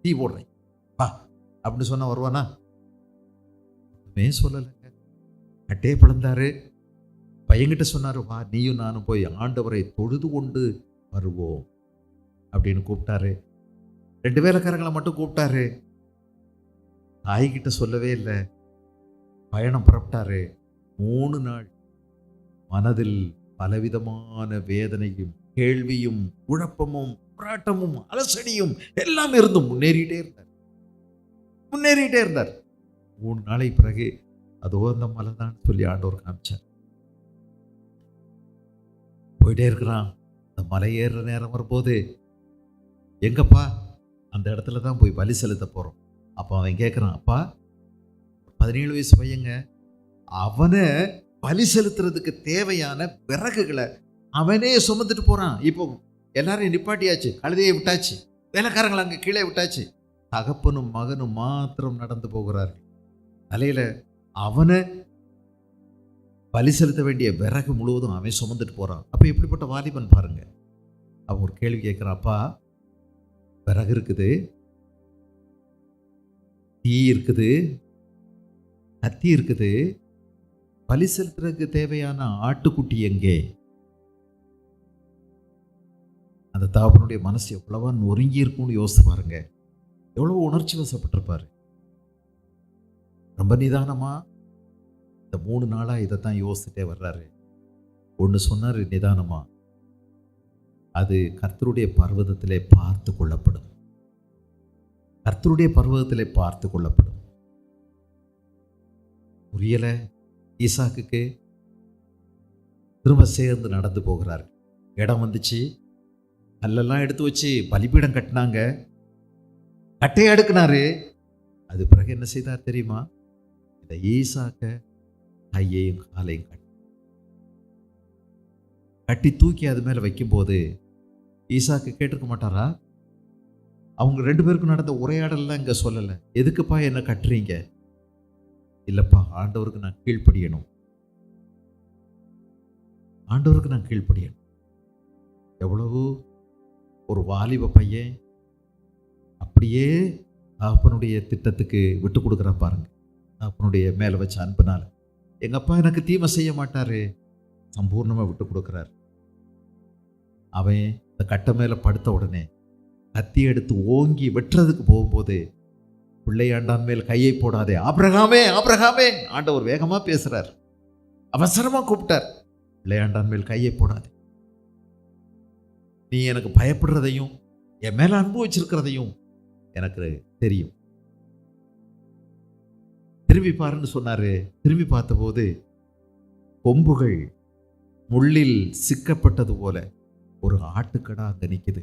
தீ போடுறேன், வா அப்படின்னு சொன்னா வருவானா? சொல்லலைங்க. கட்டே பிளந்தாரு. பையன்கிட்ட சொன்னாரு, வா நீயும் நானும் போய் ஆண்டவரை தொழுது கொண்டு வருவோம் அப்படின்னு கூப்பிட்டாரு. 2 வேலைக்காரங்களை மட்டும் கூப்பிட்டாரு. தாய்கிட்ட சொல்லவே இல்லை. பயணம் புறப்பட்டாரு. 3 நாள் மனதில் பலவிதமான வேதனையும் கேள்வியும் குழப்பமும் போராட்டமும் அலசடியும் எல்லாம் இருந்தும் முன்னேறிட்டே இருந்தார். 3 நாளை பிறகு அதோ அந்த மலை தான் சொல்லி ஆண்டவர் காமிச்சார். போயிட்டே இருக்கிறான். அந்த மலை ஏறுற நேரம் வரும்போது, எங்கப்பா? அந்த இடத்துல தான் போய் பலி செலுத்த போறோம். அப்போ அவன் கேட்குறான், அப்பா 17 வயசு பையங்க, அவனை பலி செலுத்துறதுக்கு தேவையான விறகுகளை அவனே சுமந்துட்டு போறான். இப்போ எல்லாரையும் நிப்பாட்டியாச்சு, கழுதையை விட்டாச்சு, வேலைக்காரங்களை அங்கே கீழே விட்டாச்சு, தகப்பனும் மகனும் மாத்திரம் நடந்து போகிறார்கள். தலையில அவனை பலி செலுத்த வேண்டிய விறகு முழுவதும் அவன் சுமந்துட்டு போறான். அப்ப எப்படிப்பட்ட வாலிபன் பாருங்க. அவன் ஒரு கேள்வி கேட்கிறான், அப்பா விறகு இருக்குது, தீ இருக்குது, கத்தி இருக்குது, பலி செலுத்துறதுக்கு தேவையான ஆட்டுக்குட்டி எங்கே? அந்த தகப்பனுடைய மனசு எவ்வளவா நொறுங்கி இருக்கும்னு யோசிச்சு பாருங்க. எவ்வளவு உணர்ச்சி வசப்பட்டிருப்பாரு. ரொம்ப நிதானமா இந்த 3 நாளா இதைத்தான் யோசிச்சுட்டே வர்றாரு. ஒன்று சொன்னாரு நிதானமா, அது கர்த்தருடைய பர்வதத்திலே பார்த்து கொள்ளப்படும். கர்த்தருடைய பர்வதத்திலே பார்த்து கொள்ளப்படும். புரியல ஈசாக்குக்கு. திரும்ப சேர்ந்து நடந்து போகிறார். இடம் வந்துச்சு, கல்லெல்லாம் எடுத்து வச்சு பலிபீடம் கட்டினாங்க, கட்டையை அடுக்குனாரு. அது பிறகு என்ன செய்தார் தெரியுமா? இந்த ஈசாக்க கையையும் காலையும் கட்டி தூக்கி அது மேல வைக்கும்போது ஈசாக்கு கேட்டிருக்க மாட்டாரா? அவங்க 2 பேருக்கும் நடந்த உரையாடலாம் இங்க சொல்லல. எதுக்குப்பா என்ன கட்டுறீங்க? இல்லப்பா, ஆண்டவருக்கு நான் கீழ்ப்படியணும், ஆண்டவருக்கு நான் கீழ்ப்படியணும். எவ்வளவு ஒரு வாலிப பையன் அப்படியே அப்பனுடைய திட்டத்துக்கு விட்டு கொடுக்குற பாருங்க. அப்பனுடைய மேல வச்ச அன்புனால எங்க அப்பா எனக்கு தீமை செய்ய மாட்டாரு, சம்பூர்ணமா விட்டு கொடுக்கிறார். அவன் இந்த கட்டை மேலே படுத்த உடனே கத்தி எடுத்து ஓங்கி வெட்டுறதுக்கு போகும்போது, பிள்ளையாண்டான் மேல் கையை போடாதே, ஆபிரகாமே ஆபிரகாமே. ஆண்டவர் வேகமாக பேசுறார், அவசரமாக கூப்பிட்டார், பிள்ளையாண்டான் மேல் கையை போடாதே. நீ எனக்கு பயப்படுறதையும் என் மேல அன்பு வச்சிருக்கிறதையும் எனக்கு தெரியும். திரும்பி பாருன்னு சொன்னாரு. திரும்பி பார்த்தபோது கொம்புகள் முள்ளில் சிக்கப்பட்டது போல ஒரு ஆட்டுக்கடா அங்க நிக்குது.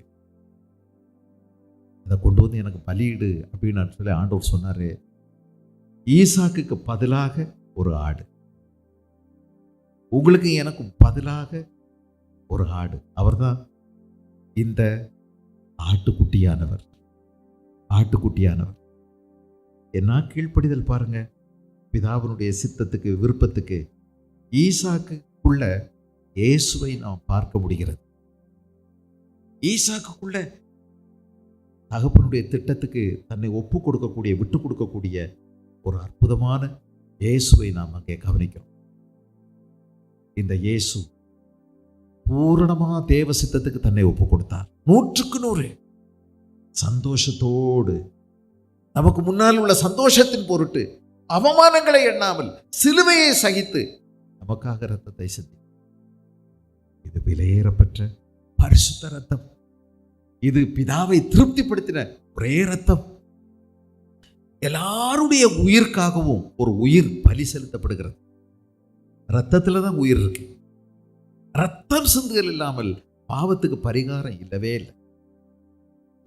அதை கொண்டு வந்து எனக்கு பலியிடு அப்படின்னு சொல்லி ஆண்டவர் சொன்னாரு. ஈசாக்குக்கு பதிலாக ஒரு ஆடு, உங்களுக்கு எனக்கும் பதிலாக ஒரு ஆடு. அவர்தான் இந்த ஆட்டுக்குட்டியானவர். ஆட்டுக்குட்டியானவர் என்ன கீழ்ப்படிதல் பாருங்க. பிதாவினுடைய சித்தத்துக்கு, விருப்பத்துக்கு ஈசாக்குக்குள்ள இயேசுவை நாம் பார்க்க முடிகிறது. ஈசாக்குக்குள்ள தகப்பனுடைய திட்டத்துக்கு தன்னை ஒப்பு கொடுக்கக்கூடிய, விட்டு கொடுக்கக்கூடிய ஒரு அற்புதமான இயேசுவை நாம் அங்கே கவனிக்கிறோம். இந்த இயேசு பூரணமா தேவ சித்தத்துக்கு தன்னை ஒப்பு கொடுத்தார். 100% சந்தோஷத்தோடு, நமக்கு முன்னால் உள்ள சந்தோஷத்தின் பொருட்டு அவமானங்களை எண்ணாமல் சிலுவையை சகித்து நமக்காக இரத்தத்தை சிந்தி. இது விலையேறப்பட்ட பரிசுத்த ரத்தம். இது பிதாவை திருப்திப்படுத்தின ஒரே ரத்தம். எல்லாருடைய உயிர்க்காகவும் ஒரு உயிர் பலி செலுத்தப்படுகிறது. ரத்தத்துல தான் உயிர் இருக்கு. ரத்தம் சிந்துதல் இல்லாமல் பாவத்துக்கு பரிகாரம் இல்லவே இல்லை.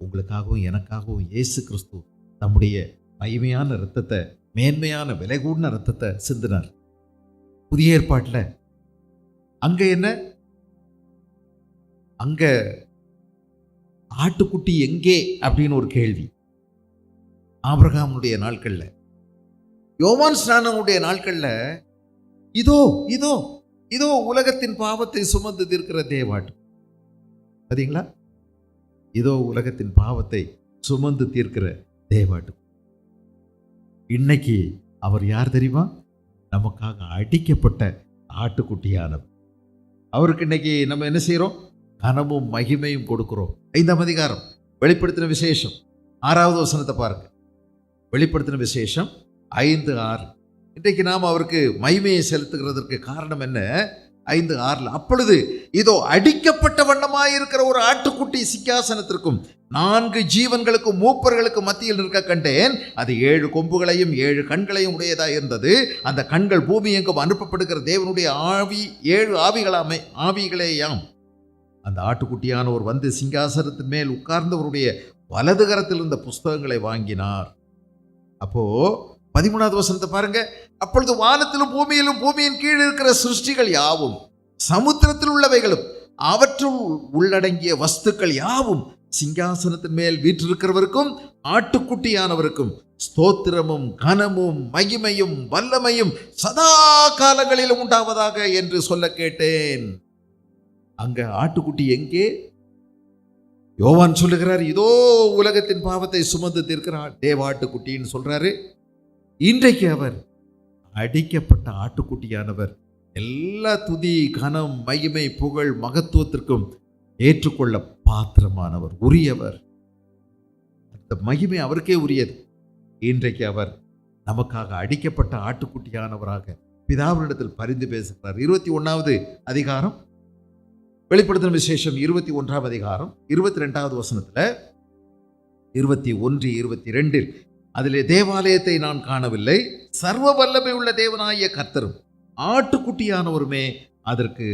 உங்களுக்காகவும் எனக்காகவும் இயேசு கிறிஸ்து நம்முடைய மகிமையான ரத்தத்தை, மேன்மையான விலை கூடின ரத்தத்தை சிந்தினார். புதிய ஏற்பாட்டில் அங்க என்ன, அங்க ஆட்டுக்குட்டி எங்கே அப்படின்னு ஒரு கேள்வி. ஆபிரகாமுடைய நாட்கள்ல, யோவான் ஸ்நானனுடைய நாட்கள்ல, இதோ இதோ இதோ உலகத்தின் பாவத்தை சுமந்து தீர்க்கிற தேவாட்டு. பார்த்தீங்களா? இதோ உலகத்தின் பாவத்தை சுமந்து தீர்க்கிற தேவாட்டு. இன்னைக்கு அவர் யார் தெரியுமா? நமக்காக அடிக்கப்பட்ட ஆட்டுக்குட்டியானவர். அவருக்கு இன்னைக்கு நம்ம என்ன செய்யறோம்? கனமும் மகிமையும் கொடுக்கிறோம். 5ஆம் அதிகாரம் வெளிப்படுத்தின விசேஷம் 6வது வசனத்தை பாருங்க. வெளிப்படுத்தின விசேஷம் 5:6. இன்றைக்கு நாம் அவருக்கு மகிமையை செலுத்துகிறதற்கு காரணம் என்ன? 5:6. அப்பொழுது இதோ அடிக்கப்பட்ட வண்ணமாயிருக்கிற ஒரு ஆட்டுக்குட்டி சிங்காசனத்திற்கும் 4 ஜீவன்களுக்கும் மூப்பர்களுக்கும் மத்தியில் இருக்க கண்டேன். அது 7 கொம்புகளையும் 7 கண்களையும் உடையதாக இருந்தது. அந்த கண்கள் பூமி எங்கும் அனுப்பப்படுகிற தேவனுடைய ஆவி 7 ஆவிகளேயாம். அந்த ஆட்டுக்குட்டியானவர் வந்து சிங்காசனத்தின் மேல் உட்கார்ந்தவருடைய வலது கரத்தில் இருந்த புஸ்தகங்களை வாங்கினார். அப்போ 13வது வசனத்தை பாருங்க. அப்பொழுது வானத்திலும் பூமியிலும் பூமியின் கீழ் இருக்கிற சிருஷ்டிகள் யாவும், சமுத்திரத்தில் உள்ளவைகளும் அவற்றுள் உள்ளடங்கிய வஸ்துக்கள் யாவும் சிங்காசனத்தின் மேல் வீற்றிருக்கிறவருக்கும் ஆட்டுக்குட்டியானவருக்கும் ஸ்தோத்திரமும் கனமும் மகிமையும் வல்லமையும் சதா காலங்களிலும் உண்டாவதாக என்று சொல்ல கேட்டேன். அங்க ஆட்டுக்குட்டி எங்கே? யோவான் சொல்லுகிறார், இதோ உலகத்தின் பாவத்தை சுமந்து தீர்க்கிறார் தேவாட்டுக்குட்டின்னு சொல்றாரு. இன்றைக்கு அவர் அடிக்கப்பட்ட ஆட்டுக்குட்டியானவர் எல்லா துதி, கனம், மகிமை, புகழ், மகத்துவத்திற்கும் ஏற்றுக்கொள்ள பாத்திரமானவர், உரியவர். அந்த மகிமை அவருக்கே உரியது. இன்றைக்கு அவர் நமக்காக அடிக்கப்பட்ட ஆட்டுக்குட்டியானவராக பிதாவினிடத்தில் பரிந்து பேசுகிறார். 21வது அதிகாரம் வெளிப்படுத்தின விசேஷம் 21ஆம் அதிகாரம் 22வது வசனத்துல 21, 22 அதிலே தேவாலயத்தை நான் காணவில்லை, சர்வ வல்லமை உள்ள தேவனாகிய கர்த்தரும் ஆட்டுக்குட்டியானவருமே அதற்கு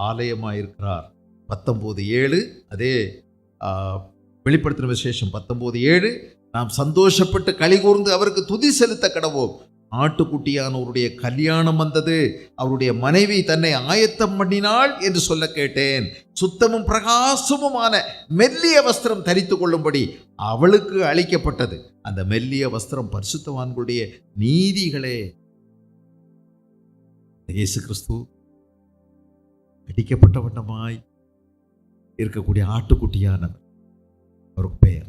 ஆலயமாயிருக்கிறார். 19:7 அதே வெளிப்படுத்தின விசேஷம் 19:7 நாம் சந்தோஷப்பட்டு களிகூர்ந்து அவருக்கு துதி செலுத்த கடவோம். ஆட்டுக்குட்டியானவருடைய கல்யாணம் வந்தது, அவருடைய மனைவி தன்னை ஆயத்தம் பண்ணினாள் என்று சொல்ல கேட்டேன். சுத்தமும் பிரகாசமுமான மெல்லிய வஸ்திரம் தரித்து கொள்ளும்படி அவளுக்கு அளிக்கப்பட்டது. அந்த மெல்லிய வஸ்திரம் பரிசுத்தவான்களுடைய நீதிகளே. இயேசு கிறிஸ்து அடிக்கப்பட்ட வண்ணமாய் இருக்கக்கூடிய ஆட்டுக்குட்டியானவர். ஒரு பெயர்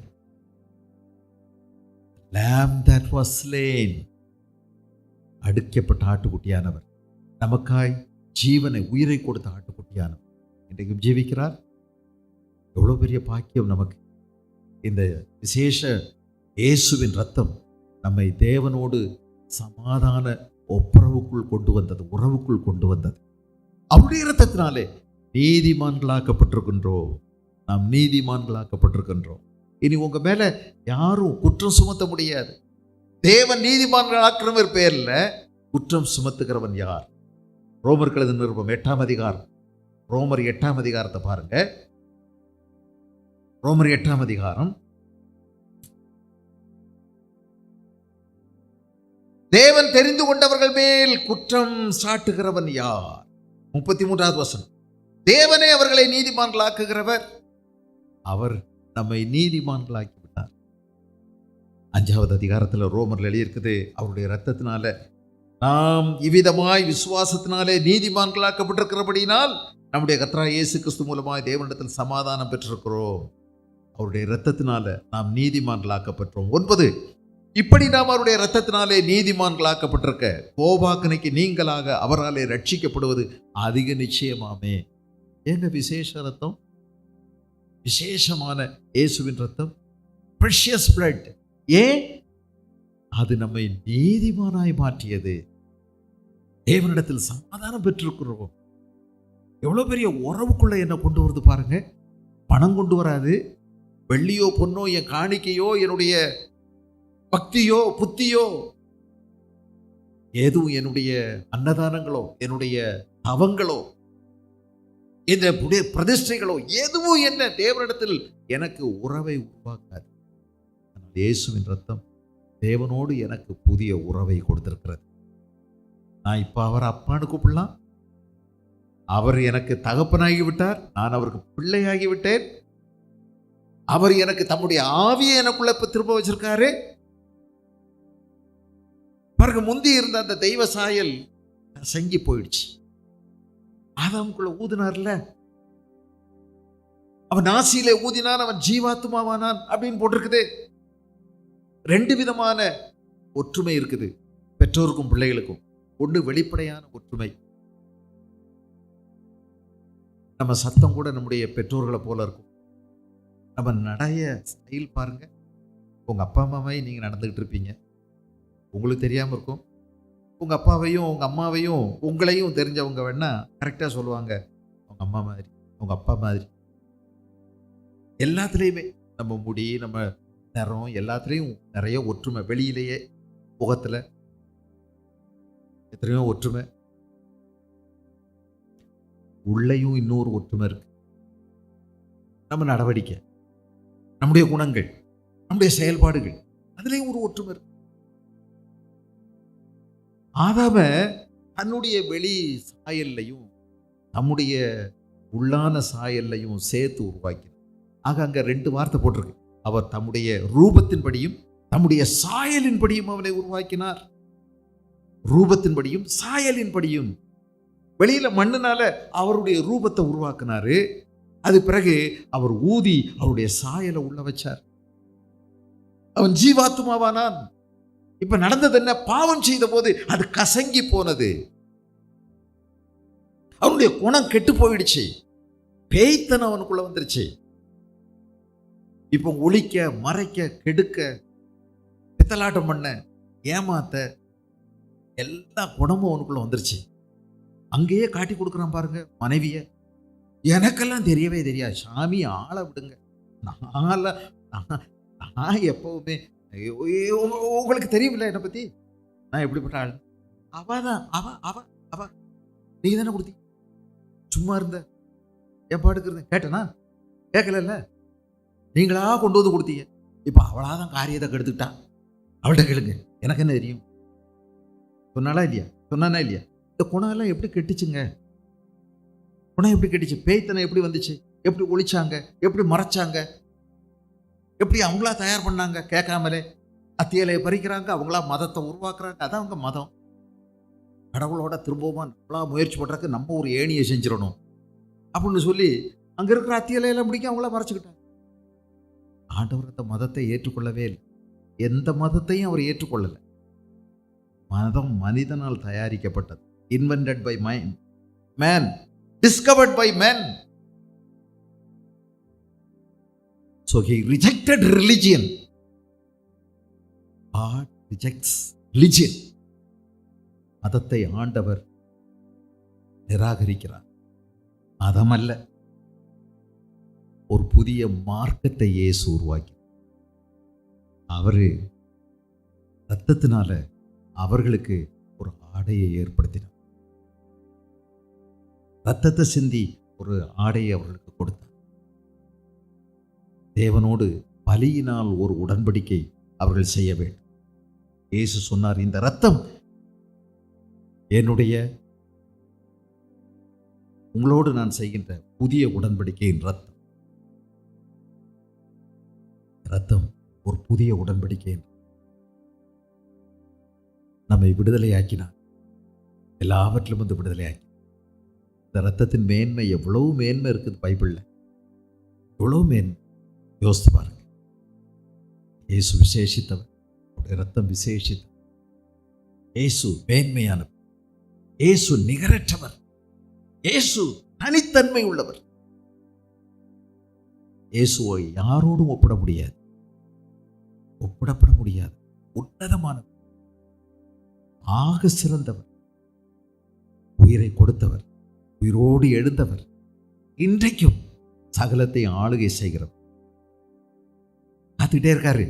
Lamb that was slain. அடிக்கப்பட்ட ஆட்டுக்குட்டியானவர், நமக்காய் ஜீவனை, உயிரை கொடுத்த ஆட்டுக்குட்டியானவர் இன்றைக்கும் ஜீவிக்கிறார். எவ்வளோ பெரிய பாக்கியம் நமக்கு! இந்த விசேஷ இயேசுவின் ரத்தம் நம்மை தேவனோடு சமாதான ஒப்புரவுக்குள் கொண்டு வந்தது, உறவுக்குள் கொண்டு வந்தது. அவருடைய இரத்தத்தினாலே நீதிமான்களாக்கப்பட்டிருக்கின்றோம். நாம் நீதிமான்களாக்கப்பட்டிருக்கின்றோம். இனி உங்க மேல யாரும் குற்றம் சுமத்த முடியாது. தேவன் நீதிமான்களாக்கிறவர் பேர்ல குற்றம் சுமத்துகிறவன் யார்? ரோமர் எழுதின நிருபம் 8ஆம் அதிகாரம், ரோமர் 8ஆம் அதிகாரத்தை பாருங்க. ரோமர் 8ஆம் அதிகாரம். தேவன் தெரிந்து கொண்டவர்கள் மேல் குற்றம் சாட்டுகிறவன் யார்? 33வது வசனம். தேவனே அவர்களை நீதிமான்களாக்குகிறவர், அவர் நம்மை நீதிமான்களாக்கி விட்டார். 5வது அதிகாரத்தில் ரோமர்ல எழுதியிருக்குது, அவருடைய இரத்தத்தினால நாம் இவ்விதமாய் விசுவாசத்தினாலே நீதிமான்களாக்கப்பட்டிருக்கிறபடினால் நம்முடைய கர்த்தராகிய இயேசு கிறிஸ்து மூலமாய் தேவனிடத்தில் சமாதானம் பெற்றிருக்கிறோம். அவருடைய இரத்தத்தினால நாம் நீதிமான்களாக்கப்பட்டோம். 9, இப்படி நாம் அவருடைய இரத்தத்தினாலே நீதிமான்களாக்கப்பட்டிருக்க கோபாக்கனைக்கு நீங்களாக அவராலே ரட்சிக்கப்படுவது அதிக நிச்சயமாமே. ஏங்க விசேஷ ரத்தம், விசேஷமான இயேசுவின் ரத்தம், precious blood. ஏன்? அது நம்மை நீதிமானாய் மாற்றியது. தேவனிடத்தில் சமாதானம் பெற்றிருக்கிறோம். எவ்வளவு பெரிய உறவுக்குள்ள என்ன கொண்டு வருது பாருங்க. பணம் கொண்டு வராது, வெள்ளியோ பொன்னோ, என் காணிக்கையோ, என்னுடைய பக்தியோ புத்தியோ, எதுவும் என்னுடைய அன்னதானங்களோ, என்னுடைய தவங்களோ, இந்த பிரதிஷ்டைகளோ எதுவும் என்ன தேவனிடத்தில் எனக்கு உறவை உருவாக்காது. இயேசுவின் ரத்தம் தேவனோடு எனக்கு புதிய உறவை கொடுத்திருக்கிறது. நான் இப்ப அவர் அப்பான்னு கூப்பிடலாம். அவர் எனக்கு தகப்பனாகி விட்டார், நான் அவருக்கு பிள்ளையாகி விட்டேன். அவர் எனக்கு தம்முடைய ஆவியை எனக்குள்ள இப்ப திரும்ப வச்சிருக்காரு. பிறகு முந்தி இருந்த அந்த தெய்வ சாயல் சங்கி போயிடுச்சு. ஆதாமுக்குள்ள ஊதினார்ல, அவன் நாசியிலே ஊதினான், அவன் ஜீவாத்மாவானான் அப்படின்னு போட்டிருக்குது. 2 விதமான ஒற்றுமை இருக்குது பெற்றோருக்கும் பிள்ளைகளுக்கும். ஒன்று வெளிப்படையான ஒற்றுமை. நம்ம சத்தம் கூட நம்முடைய பெற்றோர்களை போல இருக்கும். நம்ம நடைய ஸ்டைல் பாருங்க. உங்க அப்பா அம்மாவை நீங்க நடந்துகிட்டு இருப்பீங்க, உங்களுக்கு தெரியாம இருக்கும். உங்க அப்பாவையும் உங்க அம்மாவையும் உங்களையும் தெரிஞ்சவங்க வேணா கரெக்டா சொல்லுவாங்க, உங்க அம்மா மாதிரி, உங்க அப்பா மாதிரி. எல்லாத்துலேயுமே நம்ம முடி, நம்ம நிறம், எல்லாத்துலேயும் நிறைய ஒற்றுமை. வெளியிலேயே முகத்துல எத்தனையோ ஒற்றுமை, உள்ளேயும் இன்னொரு ஒற்றுமை இருக்கு. நம்ம நடவடிக்கை, நம்முடைய குணங்கள், நம்முடைய செயல்பாடுகள், அதுலேயும் ஒரு ஒற்றுமை இருக்கு. ஆதாம தன்னுடைய வெளி சாயல்லையும் நம்முடைய உள்ளான சாயல்லையும் சேர்த்து உருவாக்கினார். ஆக அங்க 2 வார்த்தை போட்டிருக்கு. அவர் தம்முடைய ரூபத்தின்படியும் தம்முடைய சாயலின்படியும் அவனை உருவாக்கினார். ரூபத்தின்படியும் சாயலின்படியும். வெளியில மண்ணுனால அவருடைய ரூபத்தை உருவாக்கினாரு. அது பிறகு அவர் ஊதி அவருடைய சாயலை உள்ள வச்சார். அவன் ஜீவாத்மாவானான். இப்ப நடந்தது என்ன? பாவம் செய்த போது அது கசங்கி போனது. அவனுடைய குணம் கெட்டு போயிடுச்சு. பேய்த்தனம் அவனுக்குள்ள வந்துருச்சு. இப்ப ஒழிக்க, மறைக்க, கெடுக்க, பித்தலாட்டம் பண்ண, ஏமாத்த, எல்லா குணமும் அவனுக்குள்ள வந்துருச்சு. அங்கேயே காட்டி கொடுக்குறான் பாருங்க மனைவிய. எனக்கெல்லாம் தெரியவே தெரியாது, சாமி ஆளை விடுங்க. நான் எப்பவுமே உங்களுக்கு தெரியுமில்ல என்னை பத்தி, நான் எப்படிப்பட்ட ஆள். அவதான் அவ நீங்க தானே கொடுத்தி, சும்மா இருந்த என் பாடுக்கிறது கேட்டனா? கேட்கல, நீங்களா கொண்டு வந்து கொடுத்தீங்க. இப்ப அவளாதான் காரியத்தை கெடுத்துட்டா. அவள்கிட்ட கேளுங்க, எனக்கு என்ன தெரியும். சொன்னாலா இல்லையா? சொன்னானா இல்லையா? இந்த குணம் எல்லாம் எப்படி கெட்டுச்சுங்க? குணம் எப்படி கெட்டுச்சு? பேய்த்தனை எப்படி வந்துச்சு? எப்படி ஒழிச்சாங்க? எப்படி மறைச்சாங்க? எப்படி அவங்களா தயார் பண்ணாங்க? கேட்காமலே அத்தியலையை பறிக்கிறாங்க, அவங்களா மதத்தை உருவாக்குறாங்க. அதான் அவங்க மதம். கடவுளோட திரும்பவும் நம்மளா முயற்சி பண்றதுக்கு நம்ம ஒரு ஏணியை செஞ்சிடணும் அப்படின்னு சொல்லி அங்க இருக்கிற அத்தியலையெல்லாம் பிடிக்க அவங்களா மறைச்சுக்கிட்டாங்க. ஆண்டவர் அந்த மதத்தை ஏற்றுக்கொள்ளவே இல்லை. எந்த மதத்தையும் அவர் ஏற்றுக்கொள்ளல. மதம் மனிதனால் தயாரிக்கப்பட்டது. Invented by man, discovered by man. So he rejected religion. God rejects religion. மதத்தை ஆண்டவர் நிராகரிக்கிறார். மதமல்ல, ஒரு புதிய மார்க்கத்தை இயேசு உருவாக்கி அவரு ரத்தத்தினால அவர்களுக்கு ஒரு ஆடையை ஏற்படுத்தினார். ரத்தத்தை சிந்தி ஒரு ஆடையை அவர்களுக்கு கொடுத்தார். தேவனோடு பலியினால் ஒரு உடன்படிக்கை அவர்கள் செய்ய வேண்டும். இயேசு சொன்னார், இந்த ரத்தம் என்னுடைய உங்களோடு நான் செய்கின்ற புதிய உடன்படிக்கையின் ரத்தம். ரத்தம் ஒரு புதிய உடன்படிக்கை. நம்மை விடுதலையாக்கினார். எல்லாவற்றிலும் வந்து விடுதலையாக்கி. இந்த ரத்தத்தின் மேன்மை, எவ்வளவு மேன்மை இருக்குது பைபிளில், எவ்வளவு மேன்மை யோசித்து பாருங்க. இயேசு விசேஷித்தவர், அவருடைய ரத்தம் விசேஷித்தவர். இயேசு மேன்மையானவர், இயேசு நிகரற்றவர், இயேசு தனித்தன்மை உள்ளவர். இயேசுவை யாரோடும் ஒப்பிட முடியாது, ஒப்பிடப்பட முடியாது. உன்னதமானவர், ஆக சிறந்தவர், உயிரை கொடுத்தவர், உயிரோடு எழுந்தவர், இன்றைக்கும் சகலத்தை ஆளுகை செய்கிறவர். காத்துக்கிட்டே இருக்காரு.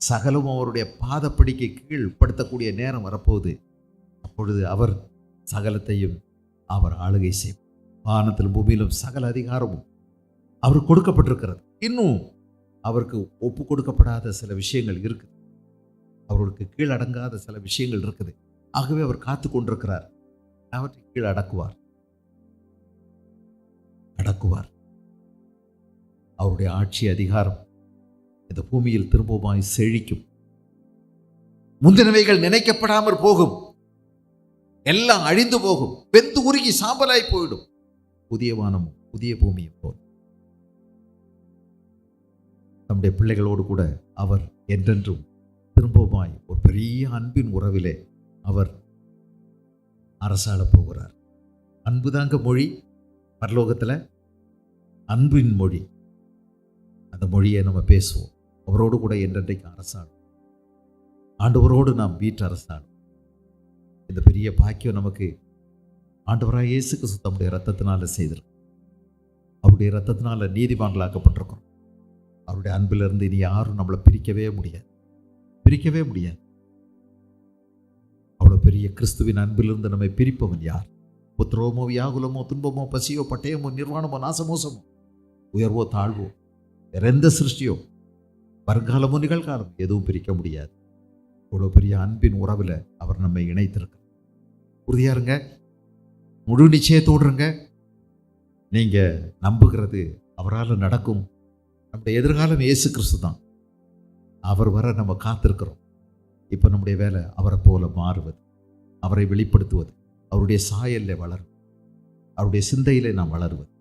சகலமும் அவருடைய பாதப்படிக்கு கீழ் படுத்தக்கூடிய நேரம் வரப்போகுது. அப்பொழுது அவர் சகலத்தையும் அவர் ஆளுகை செய்வார். வானத்திலும் பூமியிலும் சகல அதிகாரமும் அவர் கொடுக்கப்பட்டிருக்கிறது. இன்னும் அவருக்கு ஒப்பு கொடுக்கப்படாத சில விஷயங்கள் இருக்குது, அவருக்கு கீழ் அடங்காத சில விஷயங்கள் இருக்குது. ஆகவே அவர் காத்து கொண்டிருக்கிறார். அவற்றை கீழ் அடக்குவார். அவருடைய ஆட்சி அதிகாரம் இந்த பூமியில் திரும்பவுமாய் செழிக்கும். முந்தினவைகள் நினைக்கப்படாமற் போகும், எல்லாம் அழிந்து போகும், வெந்து உருகி சாம்பலாய் போயிடும். புதிய வானமும் புதிய பூமியும் போல் நம்முடைய பிள்ளைகளோடு கூட அவர் என்றென்றும் திரும்பவுமாய் ஒரு பெரிய அன்பின் உறவிலே அவர் அரசாள போகிறார். அன்புதாங்க மொழி பரலோகத்தில், அன்பின் மொழி. அந்த மொழியை நம்ம பேசுவோம். அவரோடு கூட என்றென்றைக்கு அரசாடும். ஆண்டவரோடு நாம் வீட்டு அரசாடும். இந்த பெரிய பாக்கியம் நமக்கு ஆண்டவராக இயேசு கிறிஸ்து தம்முடைய ரத்தத்தினால செய்திருக்கும். அவருடைய ரத்தத்தினால நீதிமான்களாக்கப்பட்டிருக்கிறோம். அவருடைய அன்பிலிருந்து இனி யாரும் நம்மளை பிரிக்கவே முடியாது. அவ்வளோ பெரிய கிறிஸ்துவின் அன்பிலிருந்து நம்மை பிரிப்பவன் யார்? புத்திரமோ வியாகுலமோ துன்பமோ பசியோ பட்டயமோ நிர்வாணமோ நாசமோசமோ உயர்வோ தாழ்வோ வேற எந்த சிருஷ்டியோ வருங்காலமோ நிகழ்காலம் எதுவும் பிரிக்க முடியாது. இவ்வளோ பெரிய அன்பின் உறவில் அவர் நம்மை இணைத்திருக்கிறார். உறுதியா இருங்க, முழு நிச்சயத்தோடு இருங்க. நீங்கள் நம்புகிறது அவரால் நடக்கும். நம்முடைய எதிர்காலம் இயேசு கிறிஸ்து தான். அவர் வர நம்ம காத்திருக்கிறோம். இப்போ நம்முடைய வேலை அவரை போல மாறுவது, அவரை வெளிப்படுத்துவது, அவருடைய சாயலில் வளரும், அவருடைய சிந்தையிலே நாம் வளருவது.